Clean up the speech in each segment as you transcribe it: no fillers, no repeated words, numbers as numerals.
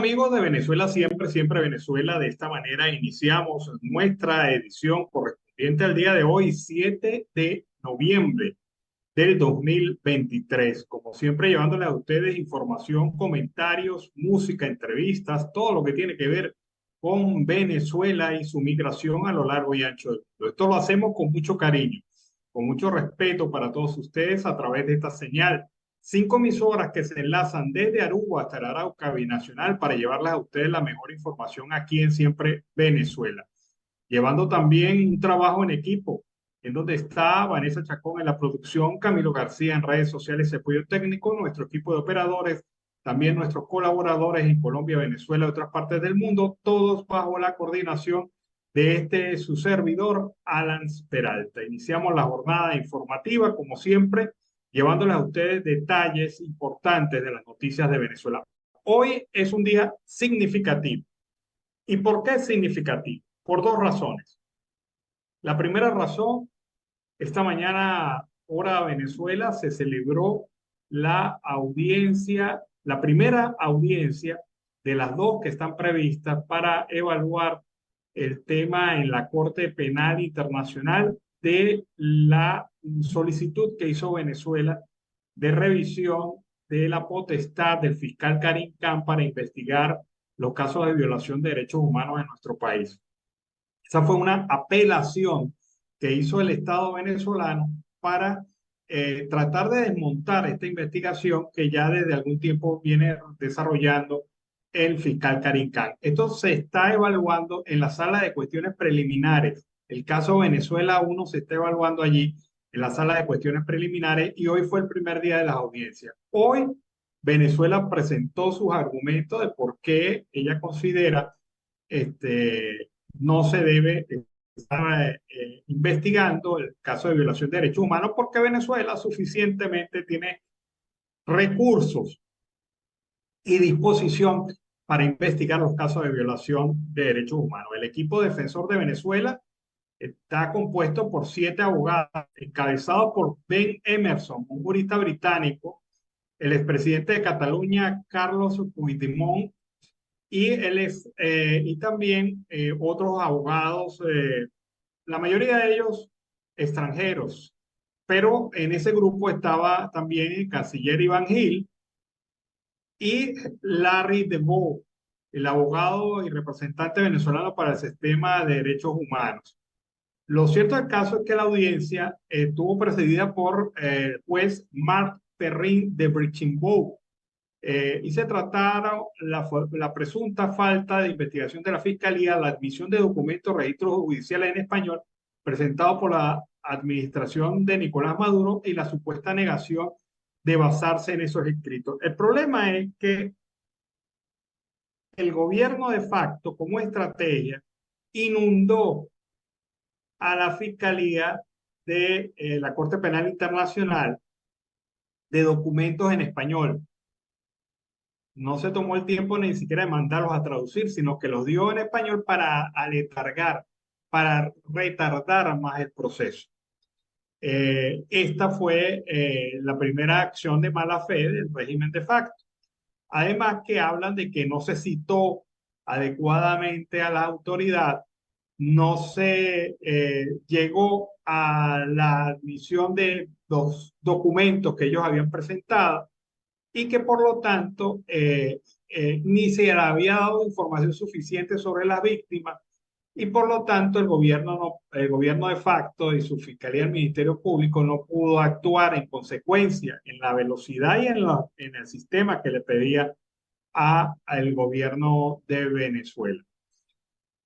amigos de Venezuela Siempre, Siempre Venezuela. De esta manera iniciamos nuestra edición correspondiente al día de hoy, 7 de noviembre del 2023. Como siempre, llevándoles a ustedes información, comentarios, música, entrevistas, todo lo que tiene que ver con Venezuela y su migración a lo largo y ancho del mundo. Esto lo hacemos con mucho cariño, con mucho respeto para todos ustedes a través de esta señal. 5 emisoras que se enlazan desde Aruba hasta el Arauca Binacional para llevarles a ustedes la mejor información aquí en Siempre Venezuela. Llevando también un trabajo en equipo, en donde está Vanessa Chacón en la producción, Camilo García en redes sociales y apoyo técnico, nuestro equipo de operadores, también nuestros colaboradores en Colombia, Venezuela y otras partes del mundo, todos bajo la coordinación de su servidor, Alan Peralta. Iniciamos la jornada informativa, como siempre, llevándoles a ustedes detalles importantes de las noticias de Venezuela. Hoy es un día significativo. ¿Y por qué es significativo? Por dos razones. La primera razón, esta mañana, hora Venezuela, se celebró la audiencia, la primera audiencia de las dos que están previstas para evaluar el tema en la Corte Penal Internacional de la solicitud que hizo Venezuela de revisión de la potestad del fiscal Karim Khan para investigar los casos de violación de derechos humanos en nuestro país. Esa fue una apelación que hizo el Estado venezolano para tratar de desmontar esta investigación que ya desde algún tiempo viene desarrollando el fiscal Karim Khan. Esto se está evaluando en la sala de cuestiones preliminares. El caso Venezuela 1 se está evaluando allí en la sala de cuestiones preliminares y hoy fue el primer día de las audiencias. Hoy Venezuela presentó sus argumentos de por qué ella considera no se debe estar investigando el caso de violación de derechos humanos porque Venezuela suficientemente tiene recursos y disposición para investigar los casos de violación de derechos humanos. El equipo defensor de Venezuela está compuesto por 7 abogados, encabezado por Ben Emerson, un jurista británico, el expresidente de Cataluña, Carlos Puigdemont, y también otros abogados, la mayoría de ellos extranjeros, pero en ese grupo estaba también el canciller Iván Gil y Larry DeVoe, el abogado y representante venezolano para el sistema de derechos humanos. Lo cierto del caso es que la audiencia estuvo precedida por el juez Marc Perrin de Brichambault, y se trataron la presunta falta de investigación de la Fiscalía, la admisión de documentos, registros judiciales en español presentados por la administración de Nicolás Maduro y la supuesta negación de basarse en esos escritos. El problema es que el gobierno de facto, como estrategia, inundó a la Fiscalía de la Corte Penal Internacional de documentos en español. No se tomó el tiempo ni siquiera de mandarlos a traducir, sino que los dio en español para aletargar, para retardar más el proceso. Esta fue la primera acción de mala fe del régimen de facto. Además que hablan de que no se citó adecuadamente a la autoridad, no se llegó a la admisión de los documentos que ellos habían presentado y que por lo tanto ni se le había dado información suficiente sobre las víctimas y por lo tanto el gobierno de facto y su fiscalía del Ministerio Público no pudo actuar en consecuencia en la velocidad y en el sistema que le pedía al gobierno de Venezuela.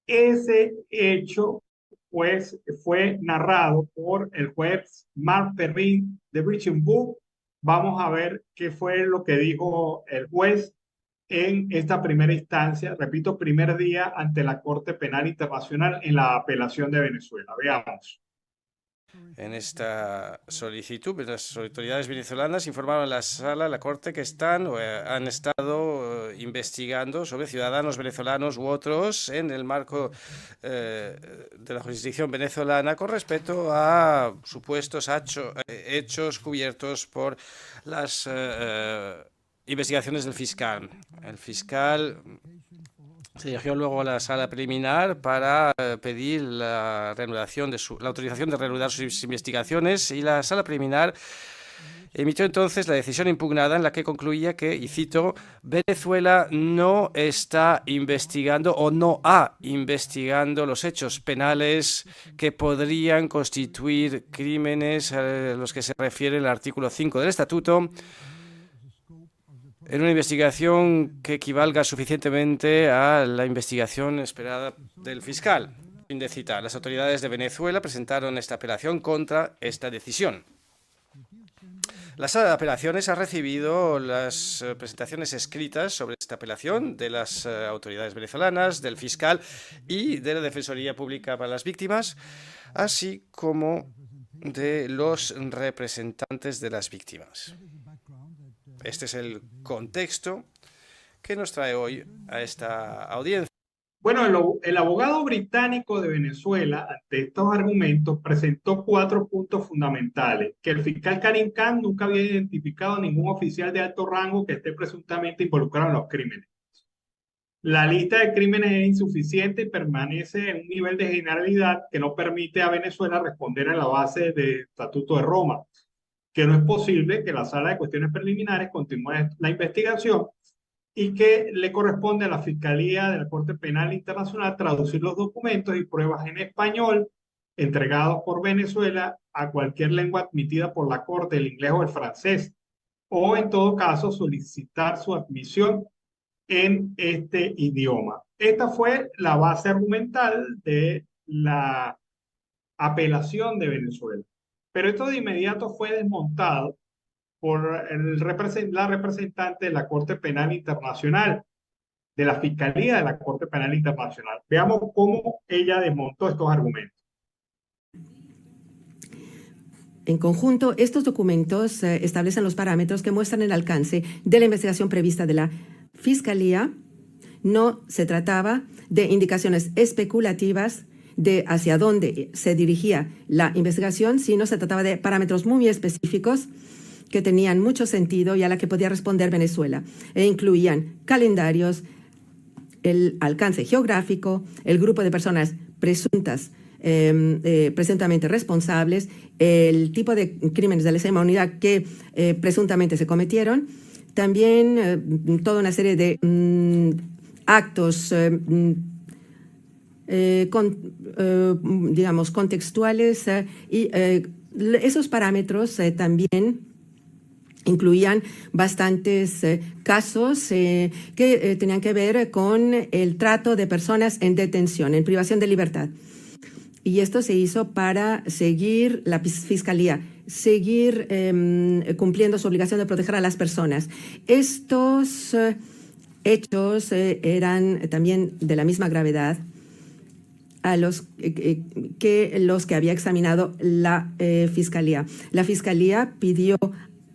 Ese hecho pues fue narrado por el juez Marc Perrin de Brichambault. Vamos a ver qué fue lo que dijo el juez en esta primera instancia, repito, primer día ante la Corte Penal Internacional en la apelación de Venezuela. Veamos. En esta solicitud, pues las autoridades venezolanas informaron a la sala, a la corte, que han estado investigando sobre ciudadanos venezolanos u otros en el marco de la jurisdicción venezolana con respecto a supuestos hechos cubiertos por las investigaciones del fiscal. El fiscal se dirigió luego a la sala preliminar para pedir la reanudación de la autorización de reanudar sus investigaciones, y la sala preliminar emitió entonces la decisión impugnada en la que concluía que, y cito, Venezuela no está investigando o no ha investigado los hechos penales que podrían constituir crímenes a los que se refiere el artículo 5 del Estatuto, en una investigación que equivalga suficientemente a la investigación esperada del fiscal. Fin de cita. Las autoridades de Venezuela presentaron esta apelación contra esta decisión. La sala de apelaciones ha recibido las presentaciones escritas sobre esta apelación de las autoridades venezolanas, del fiscal y de la Defensoría Pública para las Víctimas, así como de los representantes de las víctimas. Este es el contexto que nos trae hoy a esta audiencia. Bueno, el abogado británico de Venezuela, ante estos argumentos, presentó 4 puntos fundamentales: que el fiscal Karim Khan nunca había identificado a ningún oficial de alto rango que esté presuntamente involucrado en los crímenes. La lista de crímenes es insuficiente y permanece en un nivel de generalidad que no permite a Venezuela responder a la base del Estatuto de Roma, que no es posible que la Sala de Cuestiones Preliminares continúe la investigación y que le corresponde a la Fiscalía de la Corte Penal Internacional traducir los documentos y pruebas en español entregados por Venezuela a cualquier lengua admitida por la Corte, el inglés o el francés, o en todo caso solicitar su admisión en este idioma. Esta fue la base argumental de la apelación de Venezuela. Pero esto de inmediato fue desmontado por la representante de la Corte Penal Internacional, de la Fiscalía de la Corte Penal Internacional. Veamos cómo ella desmontó estos argumentos. En conjunto, estos documentos establecen los parámetros que muestran el alcance de la investigación prevista de la Fiscalía. No se trataba de indicaciones especulativas de hacia dónde se dirigía la investigación, sino se trataba de parámetros muy específicos que tenían mucho sentido y a la que podía responder Venezuela, e incluían calendarios, el alcance geográfico, el grupo de personas presuntas, presuntamente responsables, el tipo de crímenes de lesa humanidad que presuntamente se cometieron, también toda una serie de actos digamos, contextuales, y esos parámetros también incluían bastantes casos que tenían que ver con el trato de personas en detención, en privación de libertad. Y esto se hizo para seguir la Fiscalía, seguir cumpliendo su obligación de proteger a las personas. Estos hechos eran también de la misma gravedad a los que había examinado la Fiscalía. La Fiscalía pidió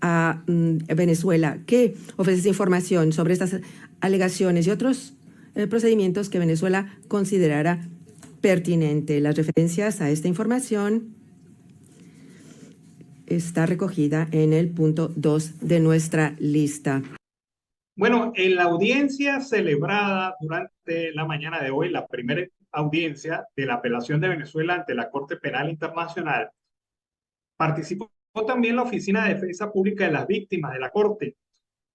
a Venezuela que ofreciese información sobre estas alegaciones y otros procedimientos que Venezuela considerara pertinente. Las referencias a esta información está recogida en el punto 2 de nuestra lista. Bueno, en la audiencia celebrada durante la mañana de hoy, la primera audiencia de la apelación de Venezuela ante la Corte Penal Internacional, participó también la Oficina de Defensa Pública de las Víctimas de la Corte,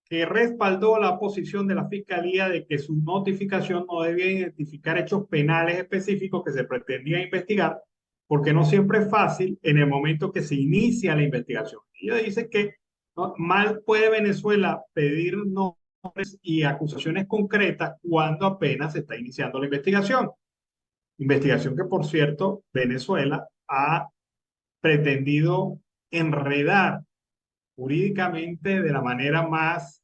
que respaldó la posición de la Fiscalía de que su notificación no debía identificar hechos penales específicos que se pretendía investigar, porque no siempre es fácil en el momento que se inicia la investigación. Ellos dicen que mal puede Venezuela pedir nombres y acusaciones concretas cuando apenas se está iniciando la investigación. Investigación que, por cierto, Venezuela ha pretendido enredar jurídicamente de la manera más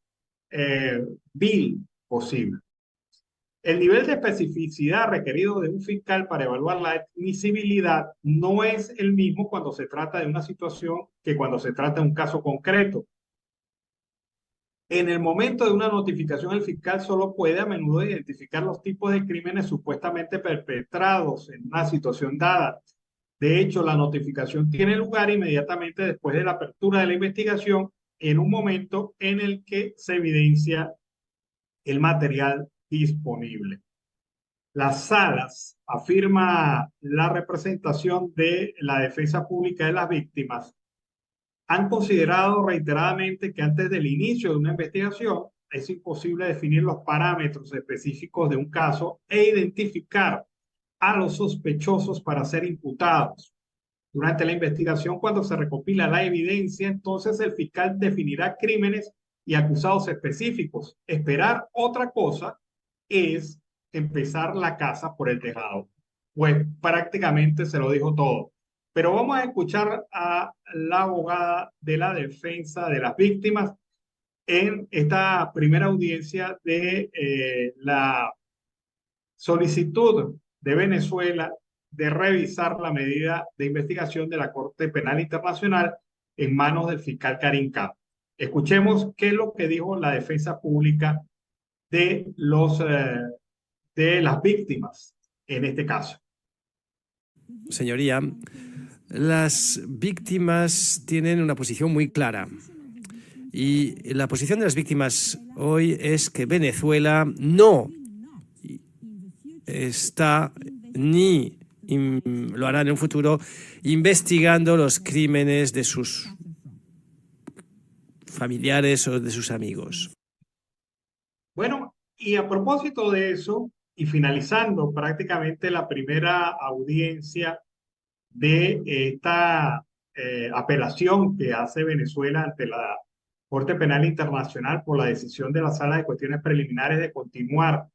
vil posible. El nivel de especificidad requerido de un fiscal para evaluar la admisibilidad no es el mismo cuando se trata de una situación que cuando se trata de un caso concreto. En el momento de una notificación, el fiscal solo puede a menudo identificar los tipos de crímenes supuestamente perpetrados en una situación dada. De hecho, la notificación tiene lugar inmediatamente después de la apertura de la investigación en un momento en el que se evidencia el material disponible. Las salas, afirma la representación de la defensa pública de las víctimas, han considerado reiteradamente que antes del inicio de una investigación es imposible definir los parámetros específicos de un caso e identificar a los sospechosos para ser imputados. Durante la investigación, cuando se recopila la evidencia, entonces el fiscal definirá crímenes y acusados específicos. Esperar otra cosa es empezar la casa por el tejado. Pues prácticamente se lo dijo todo. Pero vamos a escuchar a la abogada de la defensa de las víctimas en esta primera audiencia de la solicitud de Venezuela de revisar la medida de investigación de la Corte Penal Internacional en manos del fiscal Karim Khan. Escuchemos qué es lo que dijo la defensa pública de las víctimas en este caso. Señoría, las víctimas tienen una posición muy clara. Y la posición de las víctimas hoy es que Venezuela no está ni lo hará en un futuro investigando los crímenes de sus familiares o de sus amigos. Bueno, y a propósito de eso, y finalizando prácticamente la primera audiencia de esta apelación que hace Venezuela ante la Corte Penal Internacional por la decisión de la Sala de Cuestiones Preliminares de continuar,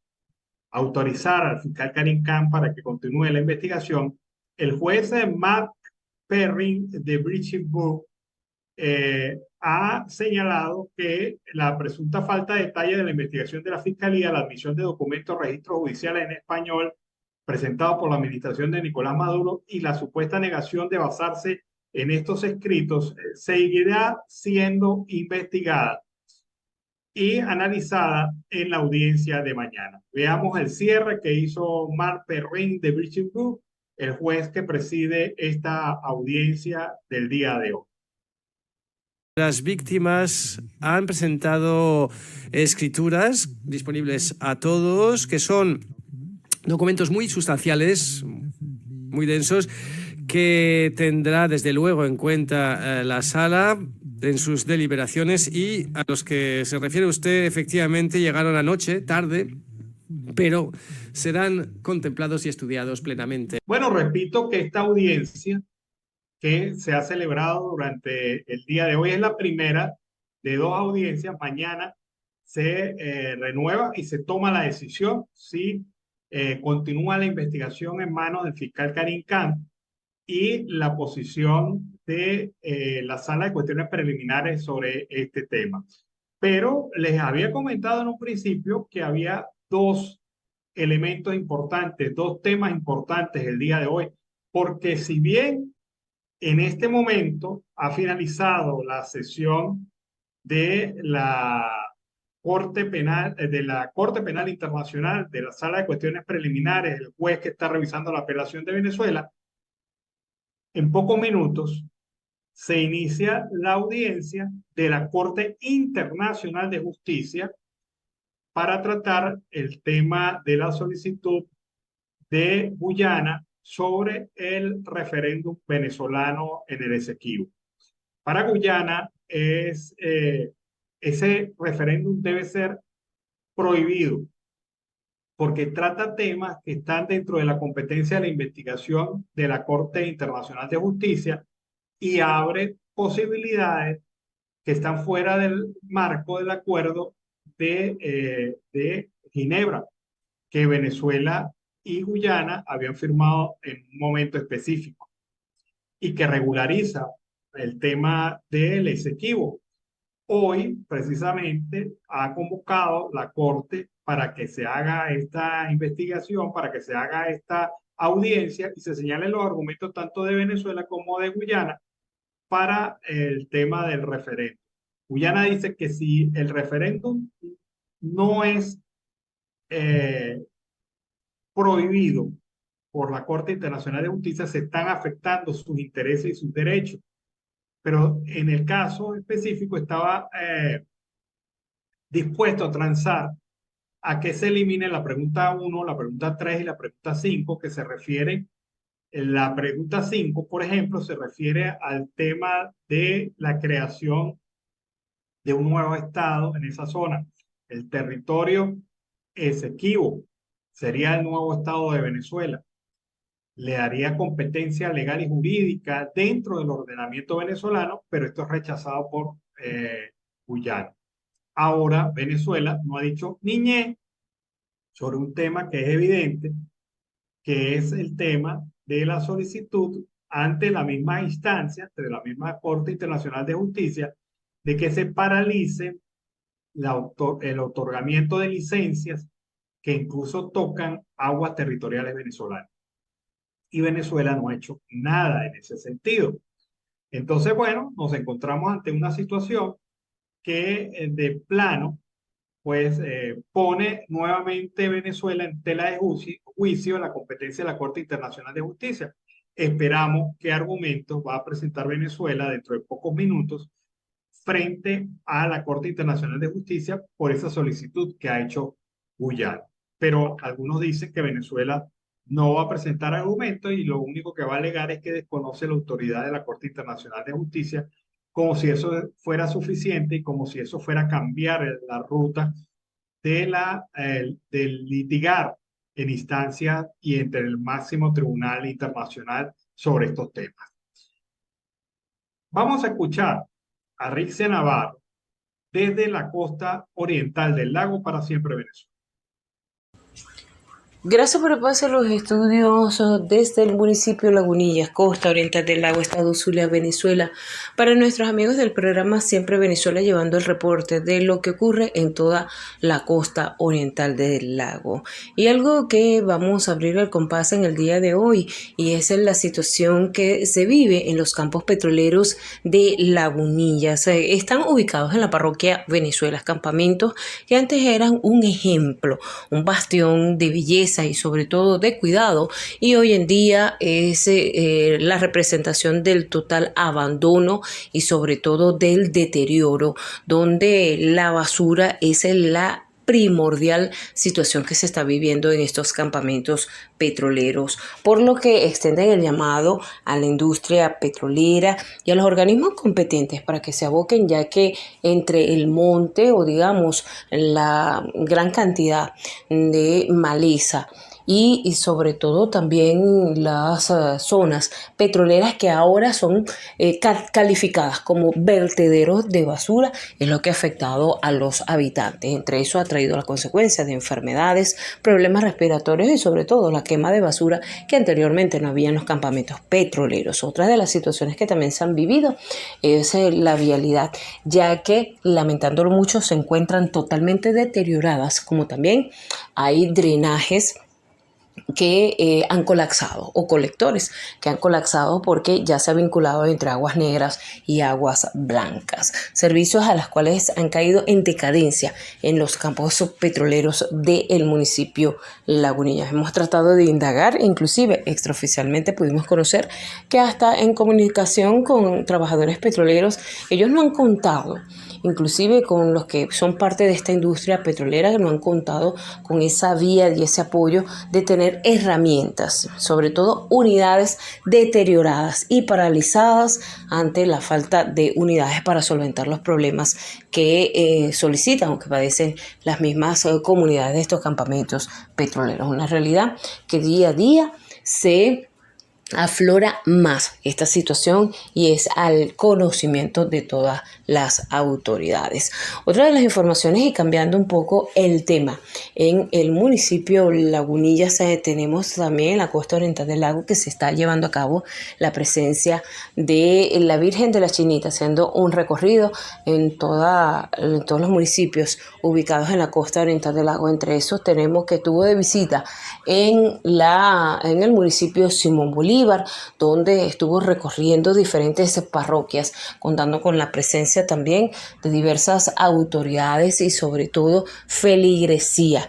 autorizar al fiscal Karim Khan para que continúe la investigación, el juez Mark Perrin de Bridgeburg ha señalado que la presunta falta de detalle de la investigación de la Fiscalía, la admisión de documentos, registros judiciales en español presentados por la administración de Nicolás Maduro y la supuesta negación de basarse en estos escritos seguirá siendo investigada y analizada en la audiencia de mañana. Veamos el cierre que hizo Mark Perrin de Bridgeburg, el juez que preside esta audiencia del día de hoy. Las víctimas han presentado escrituras disponibles a todos, que son documentos muy sustanciales, muy densos, que tendrá desde luego en cuenta la sala en sus deliberaciones y a los que se refiere usted efectivamente llegaron anoche, tarde, pero serán contemplados y estudiados plenamente. Bueno, repito que esta audiencia que se ha celebrado durante el día de hoy es la primera de dos audiencias. Mañana se renueva y se toma la decisión si continúa la investigación en manos del fiscal Karim Khan y la posición de la Sala de Cuestiones Preliminares sobre este tema. Pero les había comentado en un principio que había dos elementos importantes, dos temas importantes el día de hoy, porque si bien en este momento ha finalizado la sesión de la Corte Penal Internacional, de la Sala de Cuestiones Preliminares, el juez que está revisando la apelación de Venezuela, en pocos minutos se inicia la audiencia de la Corte Internacional de Justicia para tratar el tema de la solicitud de Guyana sobre el referéndum venezolano en el Esequibo. Para Guyana, ese referéndum debe ser prohibido porque trata temas que están dentro de la competencia de la investigación de la Corte Internacional de Justicia y abre posibilidades que están fuera del marco del acuerdo de Ginebra, que Venezuela y Guyana habían firmado en un momento específico y que regulariza el tema del Esequibo. Hoy, precisamente, ha convocado la Corte para que se haga esta investigación, para que se haga esta audiencia y se señalen los argumentos tanto de Venezuela como de Guyana para el tema del referéndum. Guyana dice que si el referéndum no es prohibido por la Corte Internacional de Justicia, se están afectando sus intereses y sus derechos. pero en el caso específico estaba dispuesto a transar a que se elimine la pregunta 1, la pregunta 3 y la pregunta 5, que se refiere, la pregunta 5, por ejemplo, se refiere al tema de la creación de un nuevo estado en esa zona. El territorio Esequibo sería el nuevo estado de Venezuela. Le daría competencia legal y jurídica dentro del ordenamiento venezolano, pero esto es rechazado por Guyana. Ahora Venezuela no ha dicho ni ñe sobre un tema que es evidente, que es el tema de la solicitud ante la misma instancia, ante la misma Corte Internacional de Justicia, de que se paralice el otorgamiento de licencias que incluso tocan aguas territoriales venezolanas. Y Venezuela no ha hecho nada en ese sentido. Entonces, bueno, nos encontramos ante una situación que de plano, pues pone nuevamente Venezuela en tela de juicio la competencia de la Corte Internacional de Justicia. Esperamos qué argumentos va a presentar Venezuela dentro de pocos minutos frente a la Corte Internacional de Justicia por esa solicitud que ha hecho Guyana. Pero algunos dicen que Venezuela no va a presentar argumentos y lo único que va a alegar es que desconoce la autoridad de la Corte Internacional de Justicia, como si eso fuera suficiente y como si eso fuera a cambiar la ruta de litigar en instancia y entre el máximo tribunal internacional sobre estos temas. Vamos a escuchar a Rixia Navarro desde la costa oriental del lago Para Siempre Venezuela. Gracias por el pase a los estudios desde el municipio Lagunillas, costa oriental del lago, estado Zulia, Venezuela. Para nuestros amigos del programa Siempre Venezuela, llevando el reporte de lo que ocurre en toda la costa oriental del lago. Y algo que vamos a abrir el compás en el día de hoy, y es la situación que se vive en los campos petroleros de Lagunillas. Están ubicados en la parroquia Venezuela, campamentos que antes eran un ejemplo, un bastión de belleza y sobre todo de cuidado, y hoy en día es la representación del total abandono y sobre todo del deterioro, donde la basura es la primordial situación que se está viviendo en estos campamentos petroleros, por lo que extienden el llamado a la industria petrolera y a los organismos competentes para que se aboquen, ya que entre el monte o digamos la gran cantidad de maleza y sobre todo también las zonas petroleras que ahora son calificadas como vertederos de basura, es lo que ha afectado a los habitantes. Entre eso ha traído las consecuencias de enfermedades, problemas respiratorios y sobre todo la quema de basura que anteriormente no había en los campamentos petroleros. Otra de las situaciones que también se han vivido es la vialidad, ya que lamentándolo mucho se encuentran totalmente deterioradas, como también hay drenajes que han colapsado o colectores que han colapsado porque ya se ha vinculado entre aguas negras y aguas blancas, servicios a las cuales han caído en decadencia en los campos petroleros del municipio Lagunillas. Hemos tratado de indagar, inclusive extraoficialmente pudimos conocer que hasta en comunicación con trabajadores petroleros, ellos no han contado, inclusive con los que son parte de esta industria petrolera, que no han contado con esa vía y ese apoyo de tener herramientas, sobre todo unidades deterioradas y paralizadas ante la falta de unidades para solventar los problemas que solicitan o que padecen las mismas comunidades de estos campamentos petroleros. Una realidad que día a día se aflora más esta situación y es al conocimiento de todas las autoridades. Otra de las informaciones, y cambiando un poco el tema, en el municipio Lagunillas tenemos también en la costa oriental del lago que se está llevando a cabo la presencia de la Virgen de la Chinita, haciendo un recorrido en todos los municipios ubicados en la costa oriental del lago. Entre esos tenemos que tuvo de visita en el municipio Simón Bolívar, donde estuvo recorriendo diferentes parroquias, contando con la presencia también de diversas autoridades y sobre todo feligresía,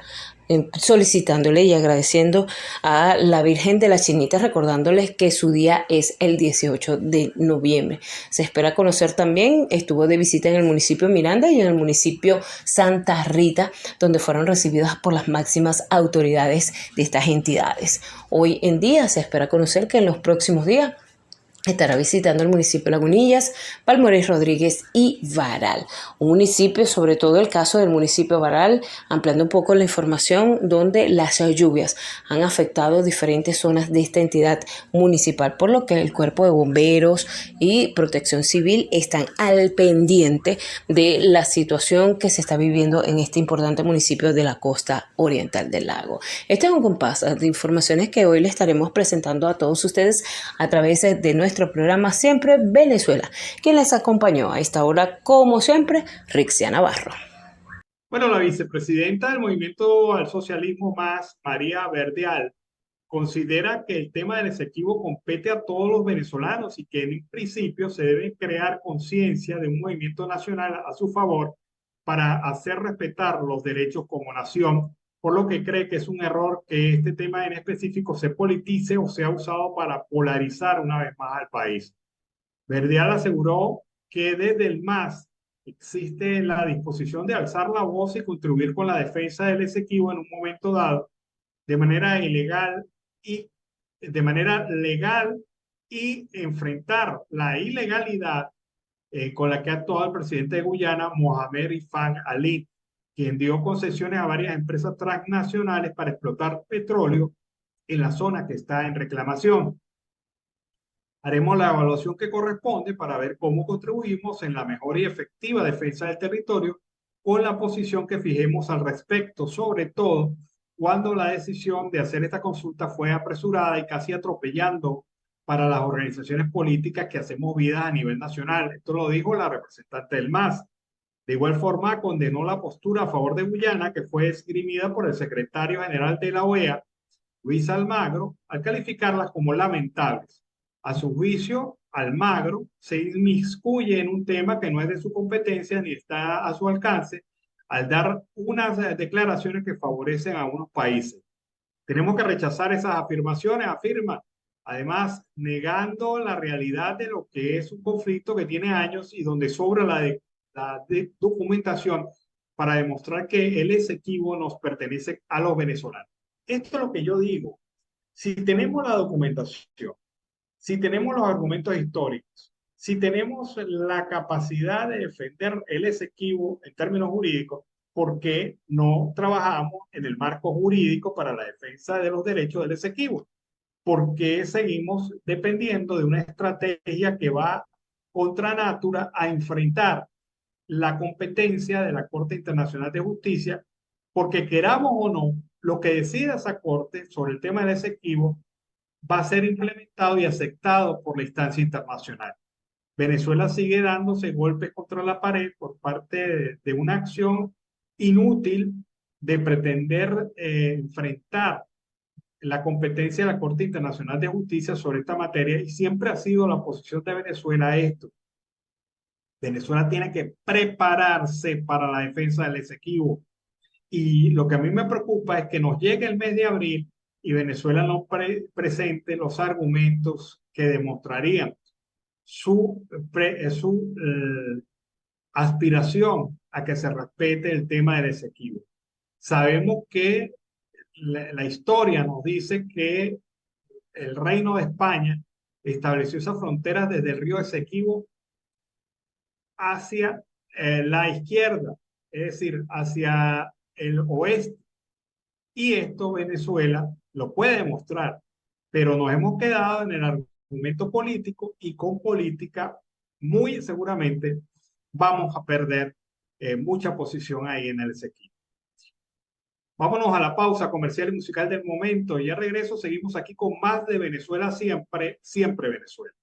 solicitándole y agradeciendo a la Virgen de la Chinita, recordándoles que su día es el 18 de noviembre. Se espera conocer también, estuvo de visita en el municipio Miranda y en el municipio Santa Rita, donde fueron recibidas por las máximas autoridades de estas entidades. Hoy en día se espera conocer que en los próximos días estará visitando el municipio Lagunillas, Palmares Rodríguez y Varal. Un municipio, sobre todo el caso del municipio Varal, ampliando un poco la información, donde las lluvias han afectado diferentes zonas de esta entidad municipal, por lo que el Cuerpo de Bomberos y Protección Civil están al pendiente de la situación que se está viviendo en este importante municipio de la costa oriental del lago. Este es un compás de informaciones que hoy le estaremos presentando a todos ustedes a través de nuestro programa Siempre Venezuela. Quien les acompañó a esta hora, como siempre, Rixia Navarro. Bueno, la vicepresidenta del Movimiento al Socialismo Más, María Verdeal, considera que el tema del Esequibo compete a todos los venezolanos y que en principio se debe crear conciencia de un movimiento nacional a su favor para hacer respetar los derechos como nación, por lo que cree que es un error que este tema en específico se politice o sea usado para polarizar una vez más al país. Verdial aseguró que desde el MAS existe la disposición de alzar la voz y contribuir con la defensa del Esequibo en un momento dado, de manera ilegal y de manera legal y enfrentar la ilegalidad con la que ha actuado el presidente de Guyana, Mohamed Irfan Ali, quien dio concesiones a varias empresas transnacionales para explotar petróleo en la zona que está en reclamación. Haremos la evaluación que corresponde para ver cómo contribuimos en la mejor y efectiva defensa del territorio con la posición que fijemos al respecto, sobre todo cuando la decisión de hacer esta consulta fue apresurada y casi atropellando para las organizaciones políticas que hacemos vida a nivel nacional. Esto lo dijo la representante del MAS. De igual forma, condenó la postura a favor de Guyana que fue esgrimida por el secretario general de la OEA, Luis Almagro, al calificarlas como lamentables. A su juicio, Almagro se inmiscuye en un tema que no es de su competencia ni está a su alcance al dar unas declaraciones que favorecen a unos países. Tenemos que rechazar esas afirmaciones, afirma, además negando la realidad de lo que es un conflicto que tiene años y donde sobra la documentación para demostrar que el Esequibo nos pertenece a los venezolanos. Esto es lo que yo digo. Si tenemos la documentación, si tenemos los argumentos históricos, si tenemos la capacidad de defender el Esequibo en términos jurídicos, ¿por qué no trabajamos en el marco jurídico para la defensa de los derechos del Esequibo? ¿Por qué seguimos dependiendo de una estrategia que va contra natura a enfrentar la competencia de la Corte Internacional de Justicia? Porque queramos o no, lo que decida esa Corte sobre el tema del Esequibo va a ser implementado y aceptado por la instancia internacional. Venezuela sigue dándose golpes contra la pared por parte de una acción inútil de pretender enfrentar la competencia de la Corte Internacional de Justicia sobre esta materia, y siempre ha sido la posición de Venezuela esto. Venezuela tiene que prepararse para la defensa del Esequibo. Y lo que a mí me preocupa es que nos llegue el mes de abril y Venezuela no presente los argumentos que demostrarían su aspiración a que se respete el tema del Esequibo. Sabemos que la historia nos dice que el Reino de España estableció esas fronteras desde el río Esequibo hacia la izquierda, es decir, hacia el oeste. Y esto Venezuela lo puede demostrar, pero nos hemos quedado en el argumento político y con política muy seguramente vamos a perder mucha posición ahí en el Esequibo. Vámonos a la pausa comercial y musical del momento y a regreso seguimos aquí con más de Venezuela Siempre, Siempre Venezuela.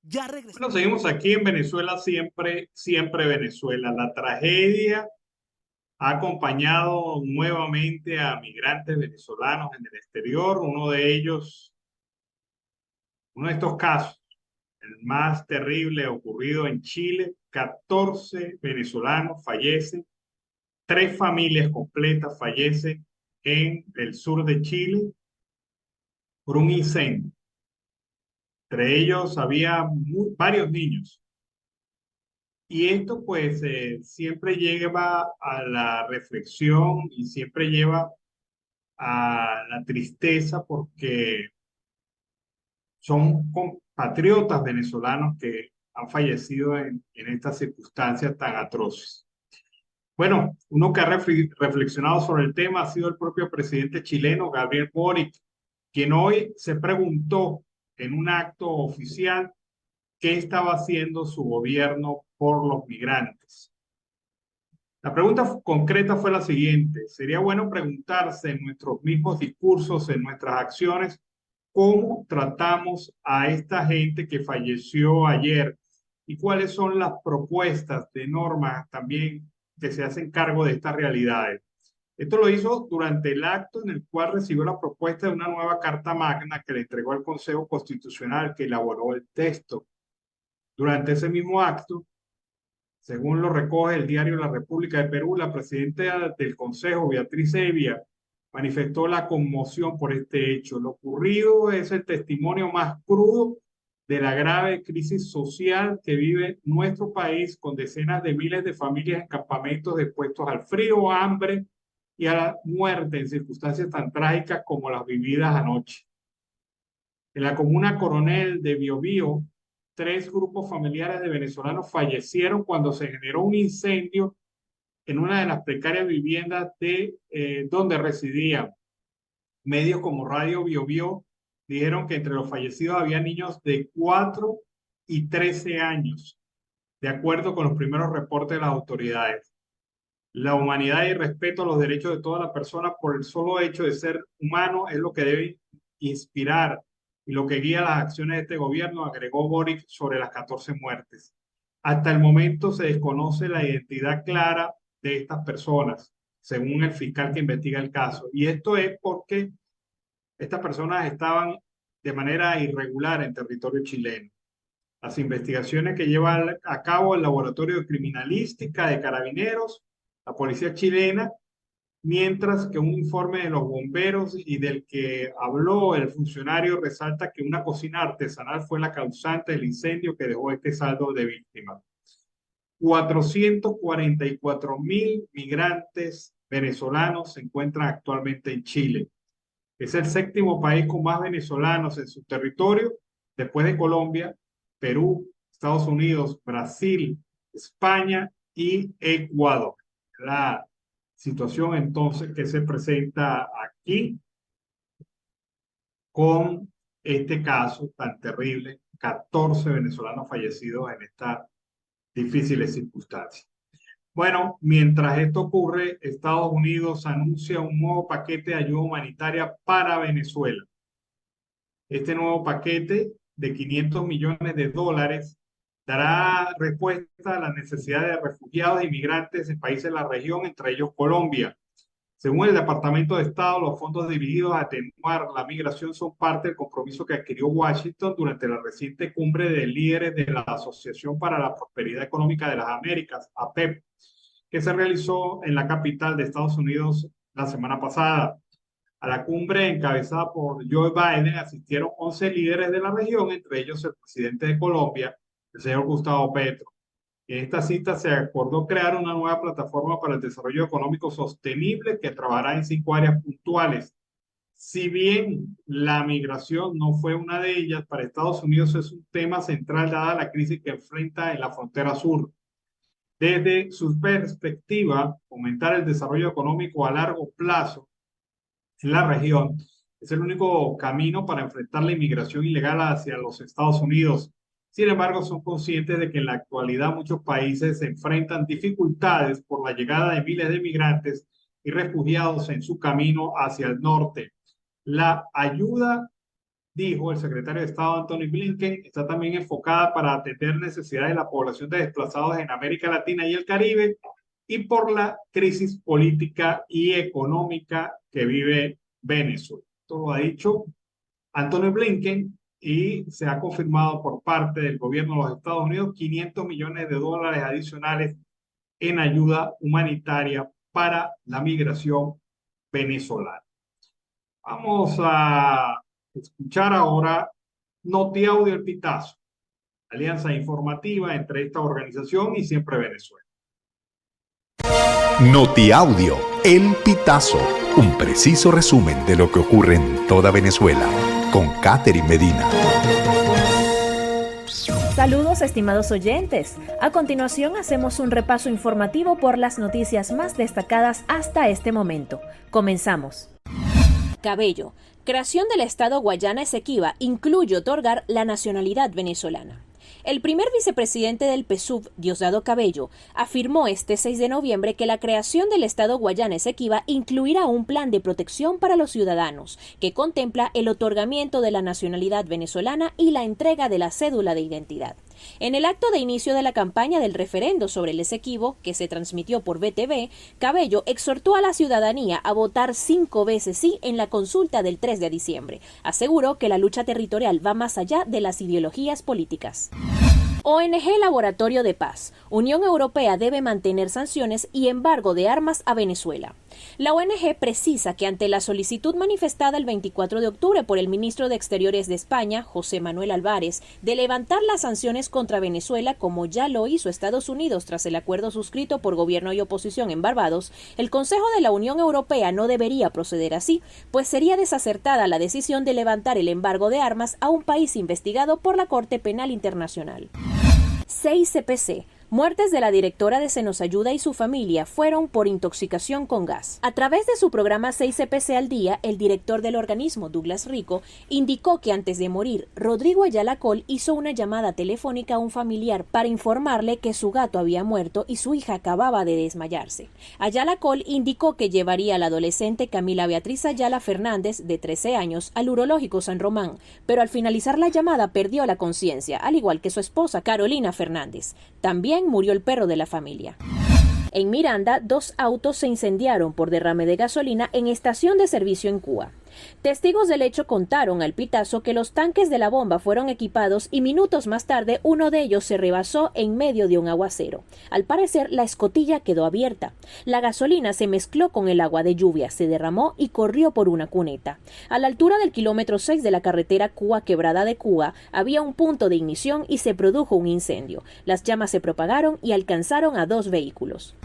Ya regresamos. Bueno, seguimos aquí en Venezuela Siempre, Siempre Venezuela. La tragedia ha acompañado nuevamente a migrantes venezolanos en el exterior. Uno de ellos, uno de estos casos, el más terrible ocurrido en Chile. 14 venezolanos fallecen, 3 familias completas fallecen en el sur de Chile por un incendio. Entre ellos había varios niños. Y esto pues siempre lleva a la reflexión y siempre lleva a la tristeza porque son compatriotas venezolanos que han fallecido en estas circunstancias tan atroces. Bueno, uno que ha reflexionado sobre el tema ha sido el propio presidente chileno, Gabriel Boric, quien hoy se preguntó en un acto oficial qué estaba haciendo su gobierno por los migrantes. La pregunta concreta fue la siguiente: sería bueno preguntarse en nuestros mismos discursos, en nuestras acciones, cómo tratamos a esta gente que falleció ayer y cuáles son las propuestas de normas también que se hacen cargo de estas realidades. Esto lo hizo durante el acto en el cual recibió la propuesta de una nueva Carta Magna que le entregó al Consejo Constitucional, que elaboró el texto. Durante ese mismo acto, según lo recoge el diario La República de Perú, la presidenta del Consejo, Beatriz Hevia, manifestó la conmoción por este hecho. Lo ocurrido es el testimonio más crudo de la grave crisis social que vive nuestro país, con decenas de miles de familias en campamentos expuestos al frío, hambre y a la muerte en circunstancias tan trágicas como las vividas anoche. En la comuna Coronel de Biobío, 3 grupos familiares de venezolanos fallecieron cuando se generó un incendio en una de las precarias viviendas de donde residían. Medios como Radio Biobío dijeron que entre los fallecidos había niños de 4 y 13 años, de acuerdo con los primeros reportes de las autoridades. La humanidad y el respeto a los derechos de todas las personas por el solo hecho de ser humano es lo que debe inspirar y lo que guía las acciones de este gobierno, agregó Boric sobre las 14 muertes. Hasta el momento se desconoce la identidad clara de estas personas, según el fiscal que investiga el caso. Y esto es porque estas personas estaban de manera irregular en territorio chileno. Las investigaciones que lleva a cabo el Laboratorio de Criminalística de Carabineros, la policía chilena, mientras que un informe de los bomberos y del que habló el funcionario resalta que una cocina artesanal fue la causante del incendio que dejó este saldo de víctimas. 444.000 migrantes venezolanos se encuentran actualmente en Chile. Es el 7º país con más venezolanos en su territorio, después de Colombia, Perú, Estados Unidos, Brasil, España y Ecuador. La situación entonces que se presenta aquí con este caso tan terrible, 14 venezolanos fallecidos en estas difíciles circunstancias. Bueno, mientras esto ocurre, Estados Unidos anuncia un nuevo paquete de ayuda humanitaria para Venezuela. Este nuevo paquete de $500 millones dará respuesta a las necesidades de refugiados e inmigrantes en países de la región, entre ellos Colombia. Según el Departamento de Estado, los fondos dirigidos a atenuar la migración son parte del compromiso que adquirió Washington durante la reciente cumbre de líderes de la Asociación para la Prosperidad Económica de las Américas, APEP, que se realizó en la capital de Estados Unidos la semana pasada. A la cumbre encabezada por Joe Biden asistieron 11 líderes de la región, entre ellos el presidente de Colombia, el señor Gustavo Petro. En esta cita se acordó crear una nueva plataforma para el desarrollo económico sostenible que trabajará en 5 áreas puntuales. Si bien la migración no fue una de ellas, para Estados Unidos es un tema central dada la crisis que enfrenta en la frontera sur. Desde su perspectiva, fomentar el desarrollo económico a largo plazo en la región es el único camino para enfrentar la inmigración ilegal hacia los Estados Unidos. Sin embargo, son conscientes de que en la actualidad muchos países se enfrentan dificultades por la llegada de miles de migrantes y refugiados en su camino hacia el norte. La ayuda, dijo el secretario de Estado Antony Blinken, está también enfocada para atender necesidades de la población de desplazados en América Latina y el Caribe y por la crisis política y económica que vive Venezuela. Esto lo ha dicho Antony Blinken y se ha confirmado por parte del gobierno de los Estados Unidos $500 millones adicionales en ayuda humanitaria para la migración venezolana. Vamos a escuchar ahora NotiAudio El Pitazo, alianza informativa entre esta organización y Siempre Venezuela. NotiAudio El Pitazo, un preciso resumen de lo que ocurre en toda Venezuela, con Catherine Medina. Saludos, estimados oyentes. A continuación hacemos un repaso informativo por las noticias más destacadas hasta este momento. Comenzamos. Cabello. Creación del Estado Guayana Esequiba incluye otorgar la nacionalidad venezolana. El primer vicepresidente del PSUV, Diosdado Cabello, afirmó este 6 de noviembre que la creación del Estado Guayana Esequiba incluirá un plan de protección para los ciudadanos, que contempla el otorgamiento de la nacionalidad venezolana y la entrega de la cédula de identidad. En el acto de inicio de la campaña del referendo sobre el Esequibo, que se transmitió por BTV, Cabello exhortó a la ciudadanía a votar 5 veces sí en la consulta del 3 de diciembre. Aseguró que la lucha territorial va más allá de las ideologías políticas. ONG Laboratorio de Paz. Unión Europea debe mantener sanciones y embargo de armas a Venezuela. La ONG precisa que ante la solicitud manifestada el 24 de octubre por el ministro de Exteriores de España, José Manuel Álvarez, de levantar las sanciones contra Venezuela como ya lo hizo Estados Unidos tras el acuerdo suscrito por gobierno y oposición en Barbados, el Consejo de la Unión Europea no debería proceder así, pues sería desacertada la decisión de levantar el embargo de armas a un país investigado por la Corte Penal Internacional. 6CPC. Muertes de la directora de Senosayuda y su familia fueron por intoxicación con gas. A través de su programa 6CPC al día, el director del organismo, Douglas Rico, indicó que antes de morir, Rodrigo Ayala Col hizo una llamada telefónica a un familiar para informarle que su gato había muerto y su hija acababa de desmayarse. Ayala Col indicó que llevaría a la adolescente Camila Beatriz Ayala Fernández, de 13 años, al urológico San Román, pero al finalizar la llamada perdió la conciencia, al igual que su esposa Carolina Fernández. También murió el perro de la familia. En Miranda, 2 autos se incendiaron por derrame de gasolina en estación de servicio en Cuba. Testigos del hecho contaron al Pitazo que los tanques de la bomba fueron equipados y minutos más tarde uno de ellos se rebasó en medio de un aguacero. Al parecer, la escotilla quedó abierta. La gasolina se mezcló con el agua de lluvia, se derramó y corrió por una cuneta. A la altura del kilómetro 6 de la carretera Cuba-Quebrada de Cuba, había un punto de ignición y se produjo un incendio. Las llamas se propagaron y alcanzaron a 2 vehículos.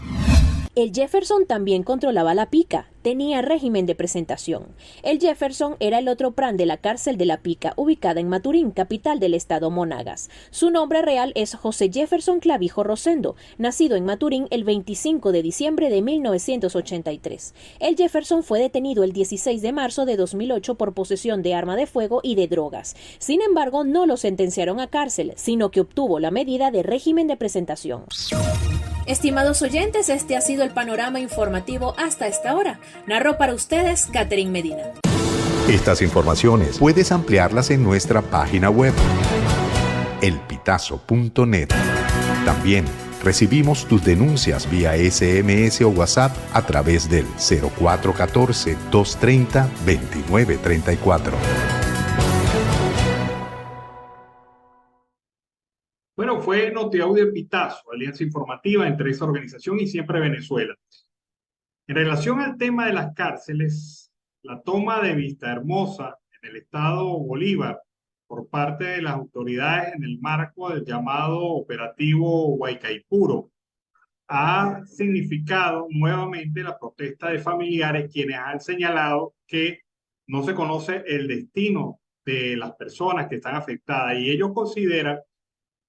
El Jefferson también controlaba la Pica, tenía régimen de presentación. El Jefferson era el otro PRAN de la cárcel de la Pica, ubicada en Maturín, capital del estado Monagas. Su nombre real es José Jefferson Clavijo Rosendo, nacido en Maturín el 25 de diciembre de 1983. El Jefferson fue detenido el 16 de marzo de 2008 por posesión de arma de fuego y de drogas. Sin embargo, no lo sentenciaron a cárcel, sino que obtuvo la medida de régimen de presentación. Estimados oyentes, este ha sido el panorama informativo hasta esta hora. Narró para ustedes Catherine Medina. Estas informaciones puedes ampliarlas en nuestra página web, elpitazo.net. También recibimos tus denuncias vía SMS o WhatsApp a través del 0414-230-2934. Bueno, fue NotiAudio El Pitazo, alianza informativa entre esa organización y Siempre Venezuela. En relación al tema de las cárceles, la toma de Vistahermosa en el estado Bolívar por parte de las autoridades en el marco del llamado operativo Guaycaipuro ha significado nuevamente la protesta de familiares quienes han señalado que no se conoce el destino de las personas que están afectadas y ellos consideran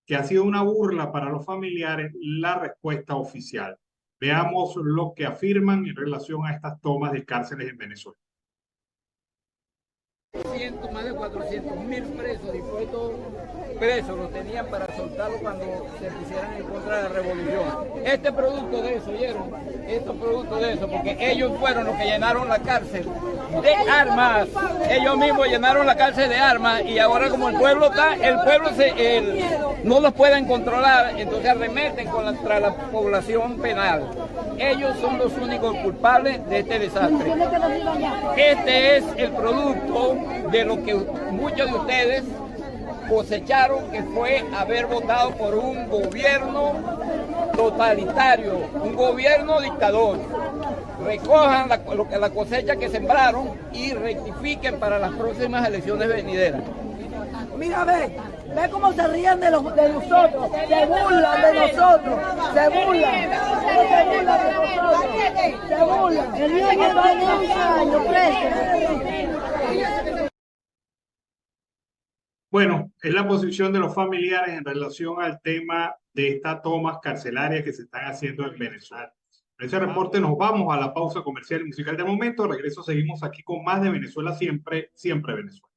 que ha sido una burla para los familiares la respuesta oficial. Veamos lo que afirman en relación a estas tomas de cárceles en Venezuela. Más de 400.000 presos dispuestos presos los tenían para soltarlo cuando se pusieran en contra de la revolución. Este producto de eso, ¿oyeron? Esto es producto de eso, porque ellos fueron los que llenaron la cárcel de armas. Ellos mismos llenaron la cárcel de armas y ahora como el pueblo está, no los pueden controlar, entonces arremeten contra la población penal. Ellos son los únicos culpables de este desastre. Este es el producto de lo que muchos de ustedes cosecharon, que fue haber votado por un gobierno totalitario, un gobierno dictador. recojan la cosecha que sembraron y rectifiquen para las próximas elecciones venideras. Mira, ve cómo se ríen de nosotros, se burlan de nosotros, se burlan de nosotros, se burlan. El niño tiene 11 años preso. Bueno, es la posición de los familiares en relación al tema de estas tomas carcelarias que se están haciendo en Venezuela. En ese reporte nos vamos a la pausa comercial y musical de momento. Regreso, seguimos aquí con más de Venezuela Siempre, Siempre Venezuela.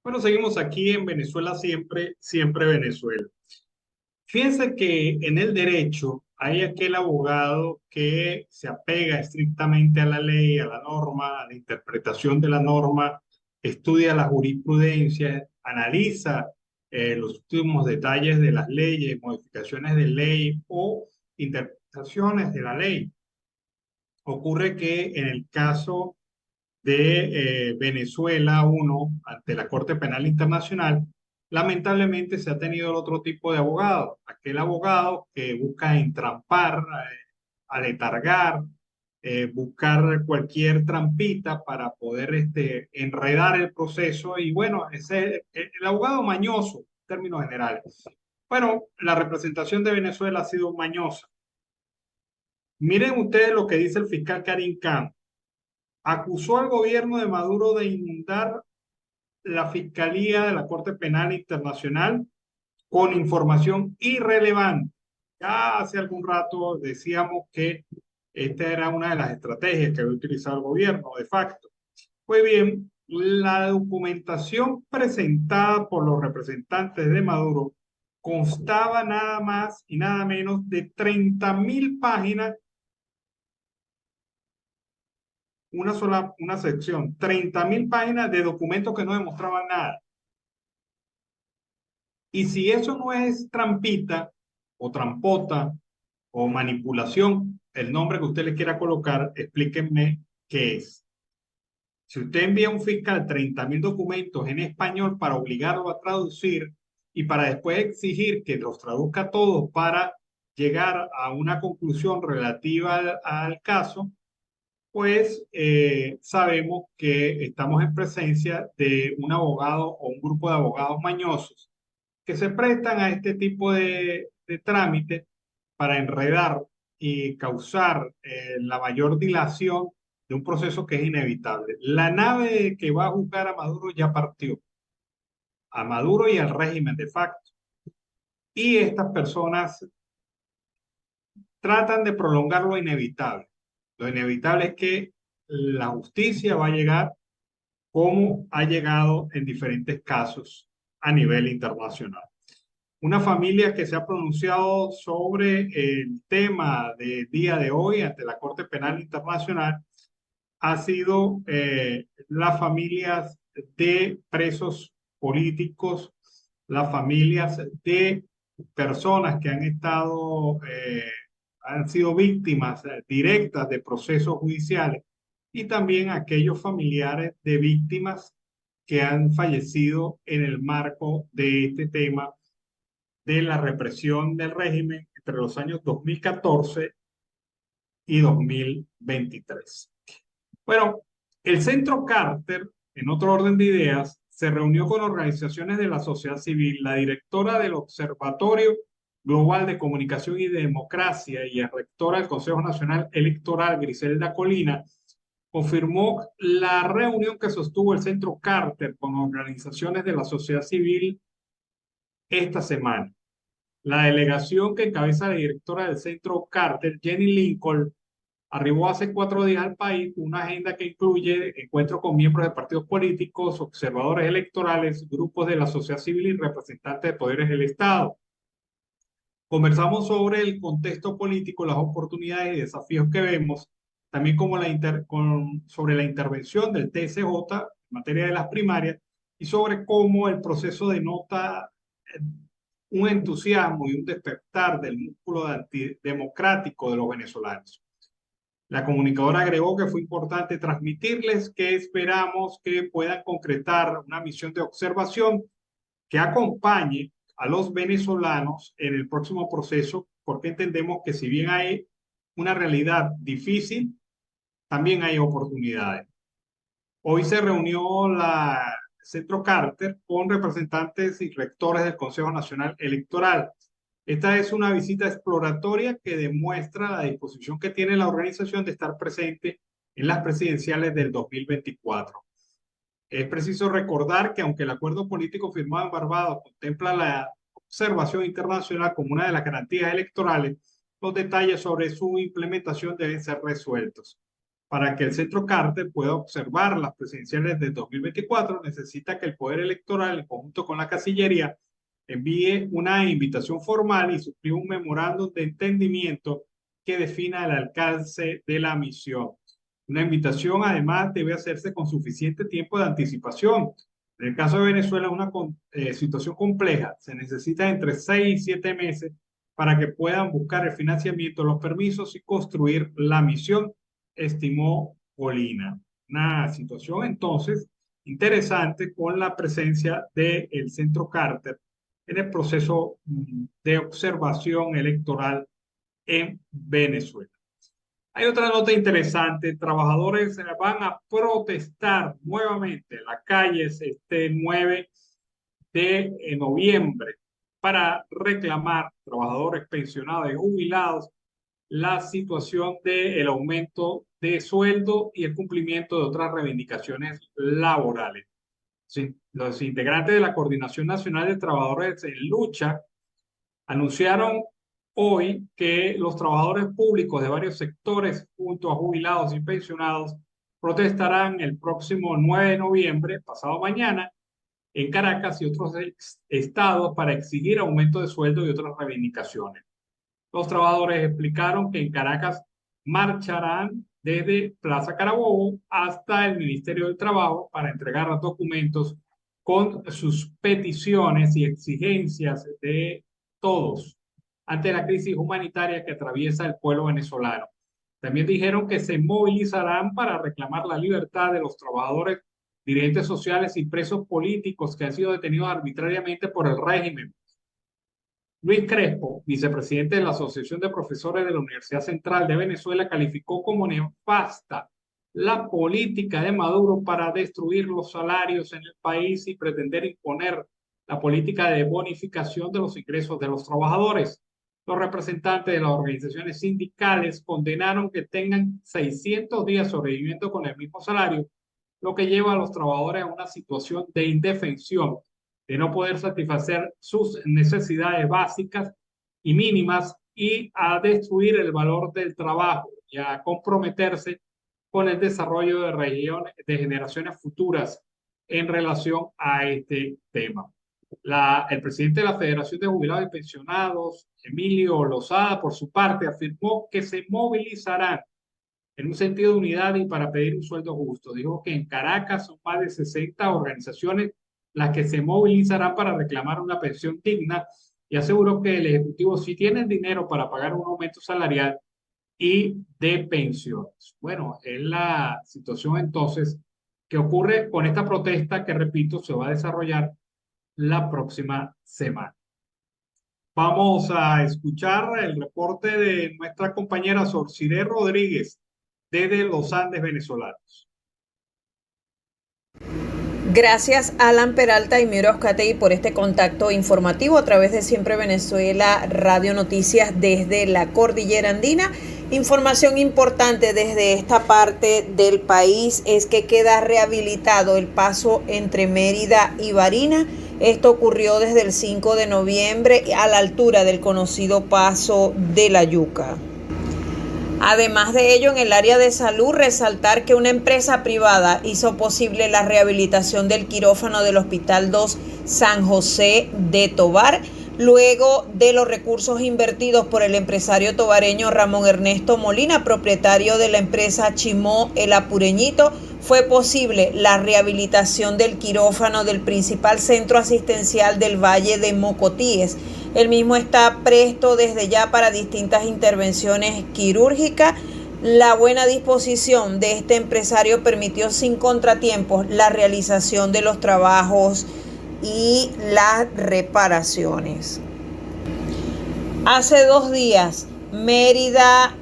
Bueno, seguimos aquí en Venezuela Siempre, Siempre Venezuela. Fíjense que en el derecho hay aquel abogado que se apega estrictamente a la ley, a la norma, a la interpretación de la norma, estudia la jurisprudencia, analiza los últimos detalles de las leyes, modificaciones de ley o interpretaciones de la ley. Ocurre que en el caso de Venezuela 1 ante la Corte Penal Internacional, lamentablemente se ha tenido el otro tipo de abogado, aquel abogado que busca entrampar, aletargar, buscar cualquier trampita para poder enredar el proceso y bueno, ese el abogado mañoso, en términos generales. Bueno, la representación de Venezuela ha sido mañosa. Miren ustedes lo que dice el fiscal Karim Khan. Acusó al gobierno de Maduro de inundar la Fiscalía de la Corte Penal Internacional con información irrelevante. Ya hace algún rato decíamos que esta era una de las estrategias que había utilizado el gobierno de facto. Pues bien, la documentación presentada por los representantes de Maduro constaba nada más y nada menos de 30.000 páginas, una sección, 30.000 páginas de documentos que no demostraban nada. Y si eso no es trampita o trampota o manipulación, el nombre que usted le quiera colocar, explíquenme qué es. Si usted envía a un fiscal 30.000 documentos en español para obligarlo a traducir y para después exigir que los traduzca todos para llegar a una conclusión relativa al caso, pues sabemos que estamos en presencia de un abogado o un grupo de abogados mañosos que se prestan a este tipo de trámite para enredar y causar la mayor dilación de un proceso que es inevitable. La nave que va a juzgar a Maduro ya partió, a Maduro y al régimen de facto. Y estas personas tratan de prolongar lo inevitable. Lo inevitable es que la justicia va a llegar como ha llegado en diferentes casos a nivel internacional. Una familia que se ha pronunciado sobre el tema del día de hoy ante la Corte Penal Internacional ha sido las familias de presos políticos, las familias de personas que han sido víctimas directas de procesos judiciales y también aquellos familiares de víctimas que han fallecido en el marco de este tema de la represión del régimen entre los años 2014 y 2023. Bueno, el Centro Carter, en otro orden de ideas, se reunió con organizaciones de la sociedad civil. La directora del Observatorio Global de Comunicación y Democracia y la rectora del Consejo Nacional Electoral, Griselda Colina, confirmó la reunión que sostuvo el Centro Carter con organizaciones de la sociedad civil esta semana. La delegación que encabeza la directora del Centro Carter, Jenny Lincoln, arribó hace 4 días al país con una agenda que incluye encuentros con miembros de partidos políticos, observadores electorales, grupos de la sociedad civil y representantes de poderes del Estado. Conversamos sobre el contexto político, las oportunidades y desafíos que vemos, también sobre la intervención del TSJ en materia de las primarias y sobre cómo el proceso denota un entusiasmo y un despertar del músculo antidemocrático de los venezolanos. La comunicadora agregó que fue importante transmitirles que esperamos que puedan concretar una misión de observación que acompañe a los venezolanos en el próximo proceso, porque entendemos que si bien hay una realidad difícil, también hay oportunidades. Hoy se reunió la Centro Carter con representantes y rectores del Consejo Nacional Electoral. Esta es una visita exploratoria que demuestra la disposición que tiene la organización de estar presente en las presidenciales del 2024. Es preciso recordar que aunque el acuerdo político firmado en Barbados contempla la observación internacional como una de las garantías electorales, los detalles sobre su implementación deben ser resueltos. Para que el Centro Carter pueda observar las presidenciales del 2024, necesita que el Poder Electoral, en conjunto con la Cancillería, envíe una invitación formal y suscriba un memorándum de entendimiento que defina el alcance de la misión. Una invitación, además, debe hacerse con suficiente tiempo de anticipación. En el caso de Venezuela es una situación compleja. Se necesita entre 6 y 7 meses para que puedan buscar el financiamiento, los permisos y construir la misión, estimó Molina. Una situación, entonces, interesante con la presencia del Centro Carter en el proceso de observación electoral en Venezuela. Hay otra nota interesante. Trabajadores van a protestar nuevamente en las calles este 9 de noviembre para reclamar, trabajadores pensionados y jubilados, la situación del aumento de sueldo y el cumplimiento de otras reivindicaciones laborales. Los integrantes de la Coordinación Nacional de Trabajadores en Lucha anunciaron hoy que los trabajadores públicos de varios sectores, junto a jubilados y pensionados, protestarán el próximo 9 de noviembre, pasado mañana, en Caracas y otros estados para exigir aumento de sueldo y otras reivindicaciones. Los trabajadores explicaron que en Caracas marcharán desde Plaza Carabobo hasta el Ministerio del Trabajo para entregar los documentos con sus peticiones y exigencias de todos ante la crisis humanitaria que atraviesa el pueblo venezolano. También dijeron que se movilizarán para reclamar la libertad de los trabajadores, dirigentes sociales y presos políticos que han sido detenidos arbitrariamente por el régimen. Luis Crespo, vicepresidente de la Asociación de Profesores de la Universidad Central de Venezuela, calificó como nefasta la política de Maduro para destruir los salarios en el país y pretender imponer la política de bonificación de los ingresos de los trabajadores. Los representantes de las organizaciones sindicales condenaron que tengan 600 días sobreviviendo con el mismo salario, lo que lleva a los trabajadores a una situación de indefensión, de no poder satisfacer sus necesidades básicas y mínimas y a destruir el valor del trabajo y a comprometerse con el desarrollo de regiones, de generaciones futuras en relación a este tema. El presidente de la Federación de Jubilados y Pensionados, Emilio Lozada, por su parte, afirmó que se movilizarán en un sentido de unidad y para pedir un sueldo justo. Dijo que en Caracas son más de 60 organizaciones las que se movilizarán para reclamar una pensión digna y aseguró que el Ejecutivo sí tiene dinero para pagar un aumento salarial y de pensiones. Bueno, es la situación entonces que ocurre con esta protesta que, repito, se va a desarrollar la próxima semana. Vamos a escuchar el reporte de nuestra compañera Sorciré Rodríguez desde los Andes venezolanos. Gracias Alan Peralta y Miro Oscatey por este contacto informativo a través de Siempre Venezuela Radio Noticias desde la Cordillera Andina. Información importante desde esta parte del país es que queda rehabilitado el paso entre Mérida y Barinas. Esto ocurrió desde el 5 de noviembre a la altura del conocido Paso de la Yuca. Además de ello, en el área de salud, resaltar que una empresa privada hizo posible la rehabilitación del quirófano del Hospital 2 San José de Tovar, luego de los recursos invertidos por el empresario tovareño Ramón Ernesto Molina, propietario de la empresa Chimó El Apureñito. Fue posible la rehabilitación del quirófano del principal centro asistencial del Valle de Mocotíes. El mismo está presto desde ya para distintas intervenciones quirúrgicas. La buena disposición de este empresario permitió sin contratiempos la realización de los trabajos y las reparaciones. Hace 2 días, Mérida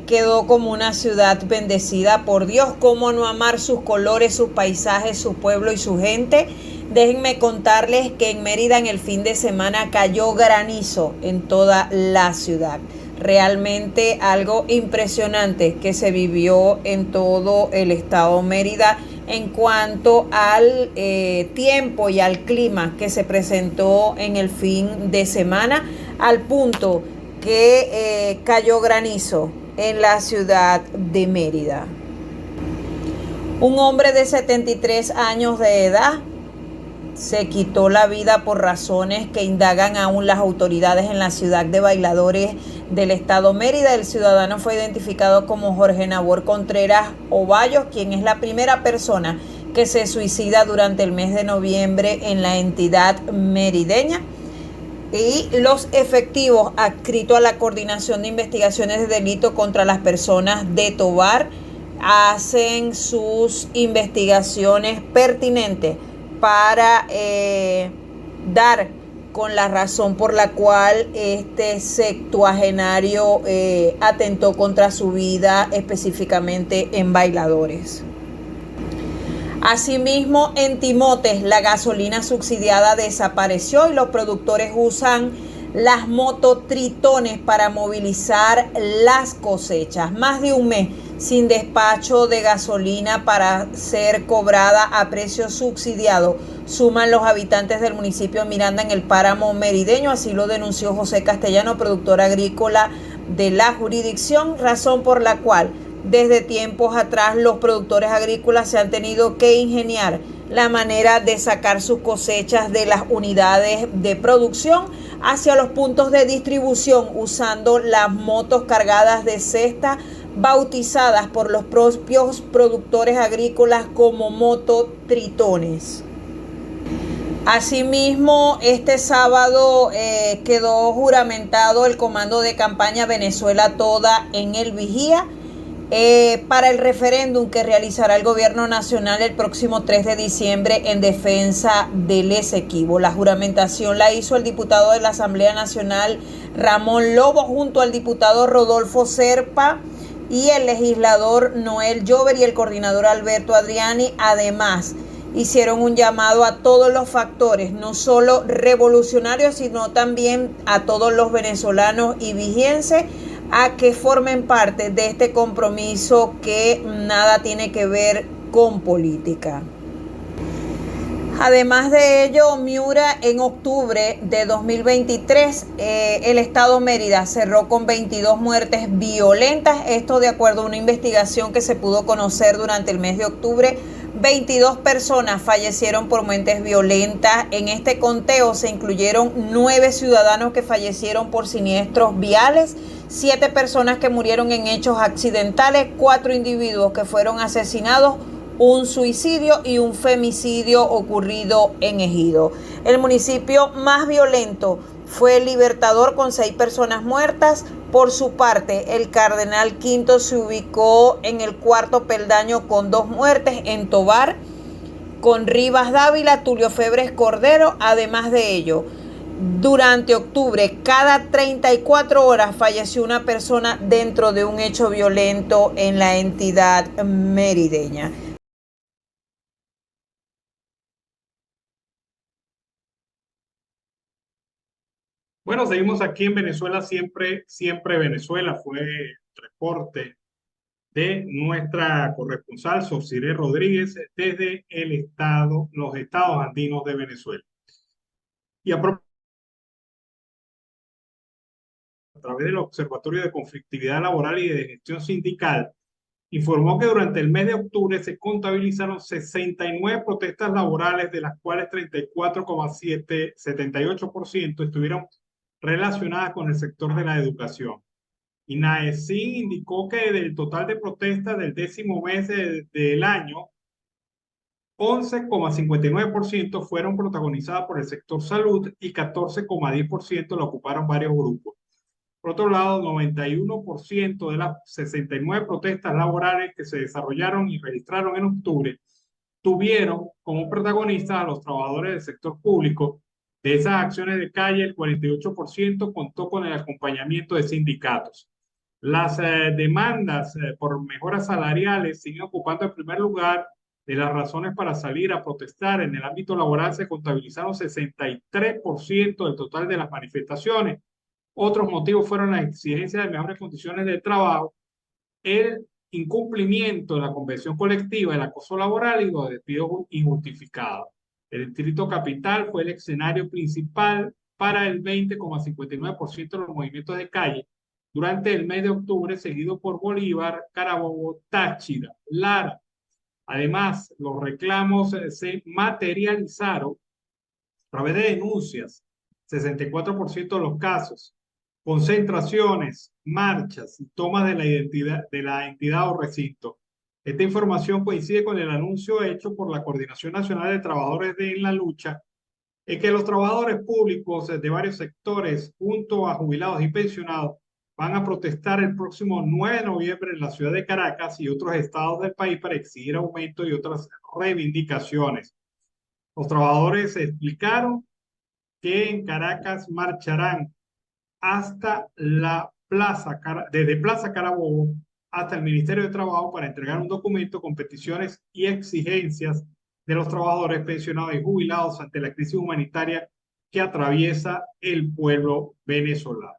quedó como una ciudad bendecida por Dios. ¿Cómo no amar sus colores, sus paisajes, su pueblo y su gente? Déjenme contarles que en Mérida en el fin de semana cayó granizo en toda la ciudad. Realmente algo impresionante que se vivió en todo el estado Mérida en cuanto al tiempo y al clima que se presentó en el fin de semana, al punto que cayó granizo en la ciudad de Mérida. Un hombre de 73 años de edad se quitó la vida por razones que indagan aún las autoridades en la ciudad de Bailadores del estado Mérida. El ciudadano fue identificado como Jorge Nabor Contreras Ovallos, quien es la primera persona que se suicida durante el mes de noviembre en la entidad merideña. Y los efectivos adscritos a la Coordinación de Investigaciones de Delito contra las Personas de Tovar hacen sus investigaciones pertinentes para dar con la razón por la cual este septuagenario atentó contra su vida, específicamente en Bailadores. Asimismo, en Timotes, la gasolina subsidiada desapareció y los productores usan las mototritones para movilizar las cosechas. Más de un mes sin despacho de gasolina para ser cobrada a precio subsidiado suman los habitantes del municipio de Miranda en el páramo merideño. Así lo denunció José Castellano, productor agrícola de la jurisdicción, razón por la cual desde tiempos atrás los productores agrícolas se han tenido que ingeniar la manera de sacar sus cosechas de las unidades de producción hacia los puntos de distribución usando las motos cargadas de cesta, bautizadas por los propios productores agrícolas como mototritones. Asimismo, este sábado quedó juramentado el comando de campaña Venezuela Toda en el Vigía para el referéndum que realizará el gobierno nacional el próximo 3 de diciembre en defensa del Esequibo. La juramentación la hizo el diputado de la Asamblea Nacional Ramón Lobo junto al diputado Rodolfo Serpa y el legislador Noel Llover y el coordinador Alberto Adriani. Además, hicieron un llamado a todos los factores, no solo revolucionarios, sino también a todos los venezolanos y vigienses, a que formen parte de este compromiso que nada tiene que ver con política. Además de ello, Miura, en octubre de 2023, el estado Mérida cerró con 22 muertes violentas. Esto de acuerdo a una investigación que se pudo conocer durante el mes de octubre. 22 personas fallecieron por muertes violentas. En este conteo se incluyeron 9 ciudadanos que fallecieron por siniestros viales, 7 personas que murieron en hechos accidentales, 4 individuos que fueron asesinados, un suicidio y un femicidio ocurrido en Ejido. El municipio más violento fue El Libertador con 6 personas muertas. Por su parte, el Cardenal Quinto se ubicó en el cuarto peldaño con 2 muertes en Tovar, con Rivas Dávila, Tulio Febres Cordero. Además de ello, durante octubre, cada 34 horas falleció una persona dentro de un hecho violento en la entidad merideña. Bueno, seguimos aquí en Venezuela, siempre, siempre Venezuela. Fue el reporte de nuestra corresponsal Sosiré Rodríguez desde los estados andinos de Venezuela. Y a través del Observatorio de Conflictividad Laboral y de Gestión Sindical, informó que durante el mes de octubre se contabilizaron 69 protestas laborales, de las cuales 34,78% estuvieron relacionadas con el sector de la educación. INAECIN indicó que del total de protestas del 10º mes del año, 11,59% fueron protagonizadas por el sector salud y 14,10% la ocuparon varios grupos. Por otro lado, 91% de las 69 protestas laborales que se desarrollaron y registraron en octubre tuvieron como protagonistas a los trabajadores del sector público, De esas acciones de calle, el 48% contó con el acompañamiento de sindicatos. Las demandas por mejoras salariales siguen ocupando el primer lugar de las razones para salir a protestar. En el ámbito laboral se contabilizaron 63% del total de las manifestaciones. Otros motivos fueron la exigencia de mejores condiciones de trabajo, el incumplimiento de la convención colectiva, el acoso laboral y los despidos injustificados. El Distrito Capital fue el escenario principal para el 20,59% de los movimientos de calle durante el mes de octubre, seguido por Bolívar, Carabobo, Táchira, Lara. Además, los reclamos se materializaron a través de denuncias, 64% de los casos, concentraciones, marchas y tomas de la identidad de la entidad o recinto. Esta información coincide con el anuncio hecho por la Coordinación Nacional de Trabajadores en la Lucha, en que los trabajadores públicos de varios sectores, junto a jubilados y pensionados, van a protestar el próximo 9 de noviembre en la ciudad de Caracas y otros estados del país para exigir aumento y otras reivindicaciones. Los trabajadores explicaron que en Caracas marcharán hasta desde Plaza Carabobo hasta el Ministerio de Trabajo para entregar un documento con peticiones y exigencias de los trabajadores pensionados y jubilados ante la crisis humanitaria que atraviesa el pueblo venezolano.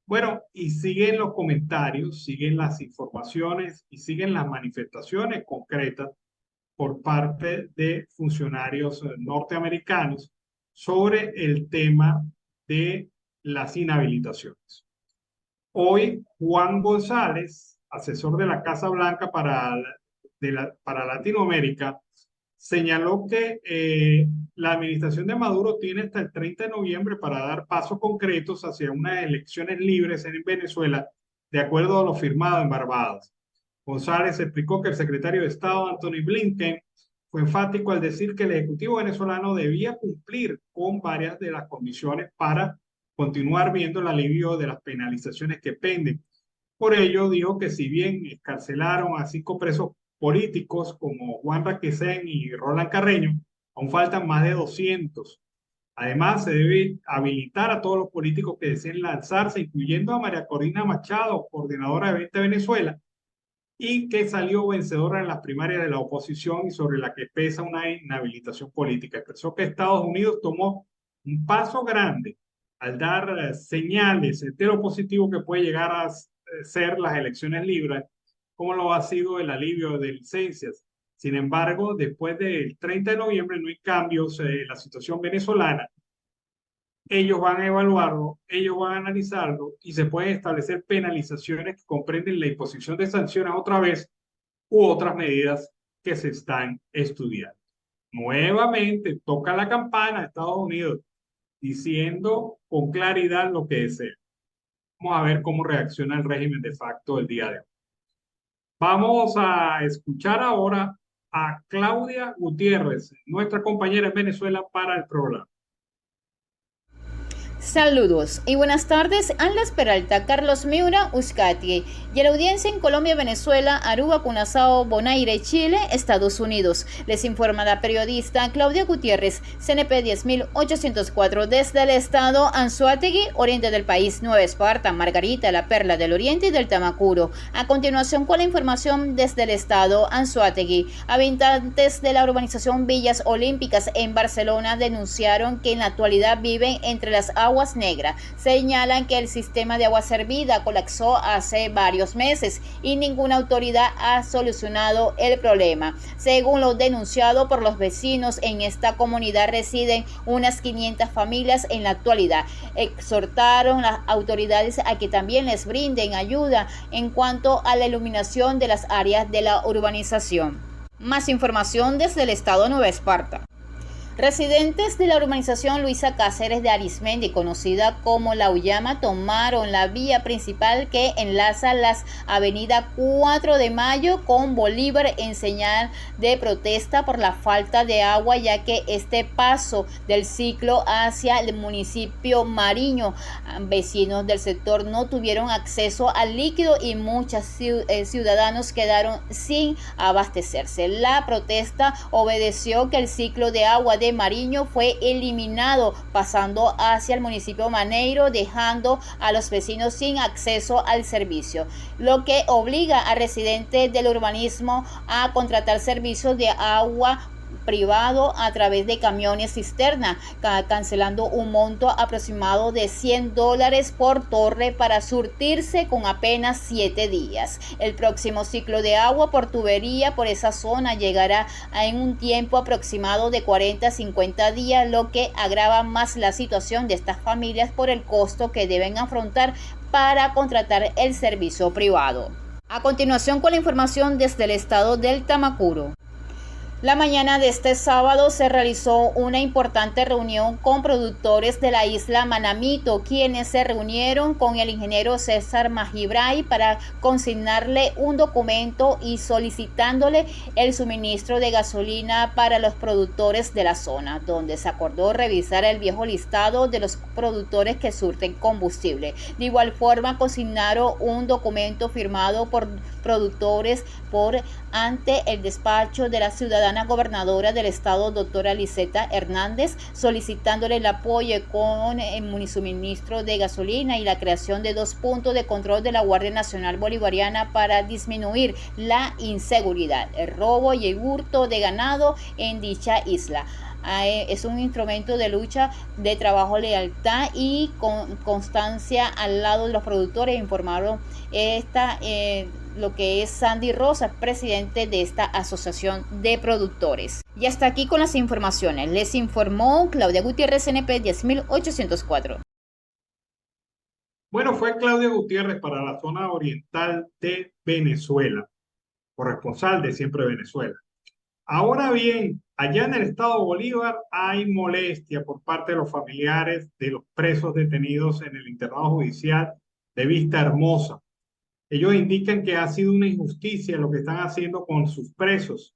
Bueno, y siguen los comentarios, siguen las informaciones y siguen las manifestaciones concretas por parte de funcionarios norteamericanos sobre el tema de las inhabilitaciones. Hoy, Juan González, asesor de la Casa Blanca para Latinoamérica, señaló que la administración de Maduro tiene hasta el 30 de noviembre para dar pasos concretos hacia unas elecciones libres en Venezuela, de acuerdo a lo firmado en Barbados. González explicó que el secretario de Estado, Anthony Blinken, fue enfático al decir que el Ejecutivo venezolano debía cumplir con varias de las condiciones para continuar viendo el alivio de las penalizaciones que penden. Por ello, dijo que si bien escarcelaron a 5 presos políticos como Juan Raquesén y Roland Carreño, aún faltan más de 200. Además, se debe habilitar a todos los políticos que deseen lanzarse, incluyendo a María Corina Machado, coordinadora de 20 Venezuela, y que salió vencedora en las primarias de la oposición y sobre la que pesa una inhabilitación política. Expresó que Estados Unidos tomó un paso grande al dar señales de lo positivo que puede llegar a ser las elecciones libres, como lo ha sido el alivio de licencias. Sin embargo, después del 30 de noviembre no hay cambios en la situación venezolana. Ellos van a evaluarlo, ellos van a analizarlo y se pueden establecer penalizaciones que comprenden la imposición de sanciones otra vez u otras medidas que se están estudiando. Nuevamente toca la campana a Estados Unidos diciendo con claridad lo que desea. Vamos a ver cómo reacciona el régimen de facto el día de hoy. Vamos a escuchar ahora a Claudia Gutiérrez, nuestra compañera en Venezuela para el programa. Saludos y buenas tardes, Anlas Peralta, Carlos Miura, Uzcategui y a la audiencia en Colombia, Venezuela, Aruba, Curazao, Bonaire, Chile, Estados Unidos. Les informa la periodista Claudia Gutiérrez, CNP 10804, desde el estado Anzoátegui, oriente del país, Nueva Esparta, Margarita, La Perla del Oriente y del Tamacuro. A continuación con la información desde el estado Anzoátegui. Habitantes de la urbanización Villas Olímpicas en Barcelona denunciaron que en la actualidad viven entre las aguas negras. Señalan que el sistema de agua servida colapsó hace varios meses y ninguna autoridad ha solucionado el problema. Según lo denunciado por los vecinos, en esta comunidad residen unas 500 familias en la actualidad. Exhortaron las autoridades a que también les brinden ayuda en cuanto a la iluminación de las áreas de la urbanización. Más información desde el estado Nueva Esparta. Residentes de la urbanización Luisa Cáceres de Arismendi, conocida como La Ullama, tomaron la vía principal que enlaza las avenidas 4 de Mayo con Bolívar en señal de protesta por la falta de agua, ya que este paso del ciclo hacia el municipio Mariño. Vecinos del sector no tuvieron acceso al líquido y muchos ciudadanos quedaron sin abastecerse. La protesta obedeció que el ciclo de agua de de Mariño fue eliminado, pasando hacia el municipio Maneiro, dejando a los vecinos sin acceso al servicio, lo que obliga a residentes del urbanismo a contratar servicios de agua privado a través de camiones cisterna, cancelando un monto aproximado de $100 por torre para surtirse con apenas 7 días. El próximo ciclo de agua por tubería por esa zona llegará en un tiempo aproximado de 40 a 50 días, lo que agrava más la situación de estas familias por el costo que deben afrontar para contratar el servicio privado. A continuación, con la información desde el estado del Tamacuro. La mañana de este sábado se realizó una importante reunión con productores de la isla Manamito, quienes se reunieron con el ingeniero César Magibray para consignarle un documento y solicitándole el suministro de gasolina para los productores de la zona, donde se acordó revisar el viejo listado de los productores que surten combustible. De igual forma, consignaron un documento firmado por productores ante el despacho de la ciudadana gobernadora del estado, doctora Liseta Hernández, solicitándole el apoyo con el suministro de gasolina y la creación de 2 puntos de control de la Guardia Nacional Bolivariana para disminuir la inseguridad, el robo y el hurto de ganado en dicha isla. Es un instrumento de lucha, de trabajo, lealtad y constancia al lado de los productores, informaron lo que es Sandy Rosa, presidente de esta asociación de productores. Y hasta aquí con las informaciones. Les informó Claudia Gutiérrez, NP 10804. Bueno, fue Claudia Gutiérrez para la zona oriental de Venezuela, corresponsal de Siempre Venezuela. Ahora bien, allá en el estado Bolívar hay molestia por parte de los familiares de los presos detenidos en el internado judicial de Vista Hermosa. Ellos indican que ha sido una injusticia lo que están haciendo con sus presos.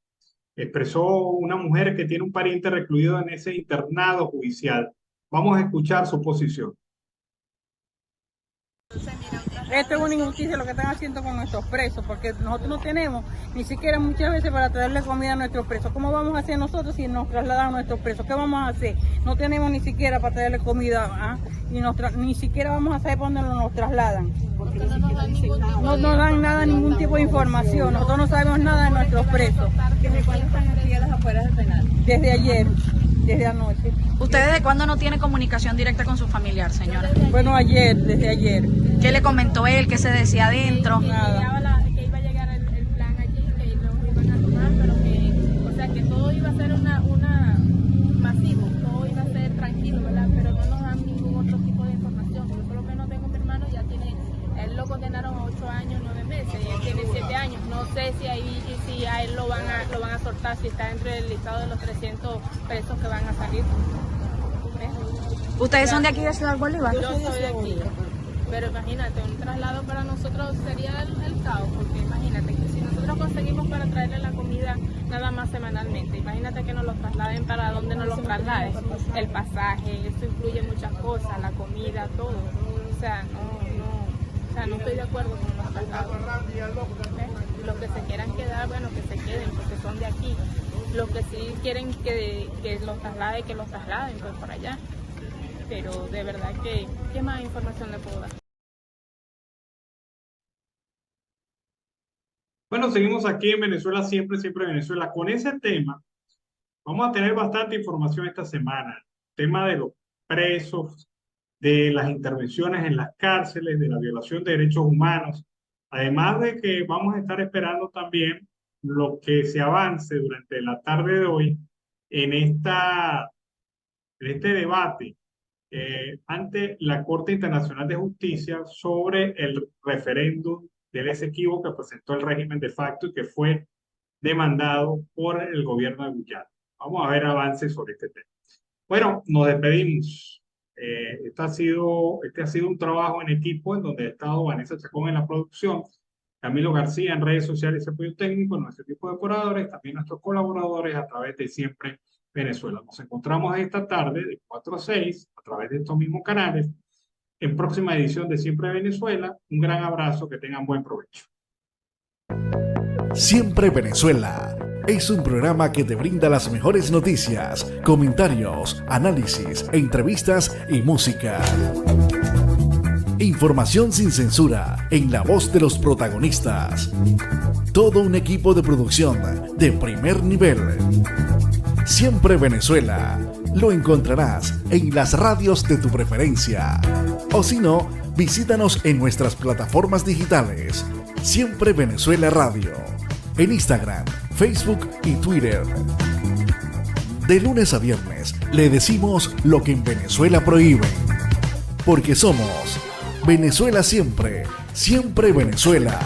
Expresó una mujer que tiene un pariente recluido en ese internado judicial. Vamos a escuchar su posición. Esto es una injusticia lo que están haciendo con nuestros presos, porque nosotros no tenemos ni siquiera muchas veces para traerle comida a nuestros presos. ¿Cómo vamos a hacer nosotros si nos trasladan a nuestros presos? ¿Qué vamos a hacer? No tenemos ni siquiera para traerle comida, y ni siquiera vamos a saber por dónde nos trasladan. No nos dan nada, ningún tipo de información. Nosotros no sabemos nada de nuestros presos. ¿Desde cuándo están aquí a las afueras del penal? Desde ayer. Desde anoche. ¿Usted desde cuándo no tiene comunicación directa con su familiar, señora? Bueno, desde ayer. ¿Qué le comentó él? ¿Qué se decía adentro? Nada. Que iba a llegar el plan allí, que lo iban a tomar, pero que todo iba a ser una masivo, todo iba a ser tranquilo, ¿verdad? Pero no nos dan ningún otro tipo de información. Yo por lo menos tengo mi hermano, ya tiene, él lo condenaron a 8 años, 9 meses, y él tiene 7 años. No sé si a él lo van a soltar, si está dentro del listado de los 300 presos que van a salir. ¿Ustedes son de aquí de Ciudad Bolívar? Yo soy de aquí, pero imagínate, un traslado para nosotros sería el caos, porque imagínate que si nosotros conseguimos para traerle la comida nada más semanalmente, imagínate que nos lo trasladen para donde nos lo trasladen, el pasaje, eso incluye muchas cosas, la comida, todo, o sea, no estoy de acuerdo con los traslados. Los que se quieran quedar, bueno, que se queden, porque son de aquí. Los que sí quieren que los trasladen, pues por allá. Pero de verdad que, ¿qué más información le puedo dar? Bueno, seguimos aquí en Venezuela, siempre Venezuela. Con ese tema, vamos a tener bastante información esta semana. Tema de los presos, de las intervenciones en las cárceles, de la violación de derechos humanos. Además de que vamos a estar esperando también lo que se avance durante la tarde de hoy en este debate ante la Corte Internacional de Justicia sobre el referéndum del Esequibo que presentó el régimen de facto y que fue demandado por el gobierno de Guyana. Vamos a ver avances sobre este tema. Bueno, nos despedimos. Este ha sido un trabajo en equipo en donde ha estado Vanessa Chacón en la producción, Camilo García en redes sociales y apoyo técnico, nuestro equipo de operadores, también nuestros colaboradores a través de Siempre Venezuela. Nos encontramos esta tarde de 4 a 6 a través de estos mismos canales en próxima edición de Siempre Venezuela. Un gran abrazo, que tengan buen provecho. Siempre Venezuela, Es un programa que te brinda las mejores noticias, comentarios, análisis, entrevistas y música. Información sin censura, en la voz de los protagonistas. Todo un equipo de producción de primer nivel. Siempre Venezuela. Lo encontrarás en las radios de tu preferencia. O si no, visítanos en nuestras plataformas digitales. Siempre Venezuela Radio. En Instagram, Facebook y Twitter. De lunes a viernes le decimos lo que en Venezuela prohíben. Porque somos Venezuela siempre, siempre Venezuela.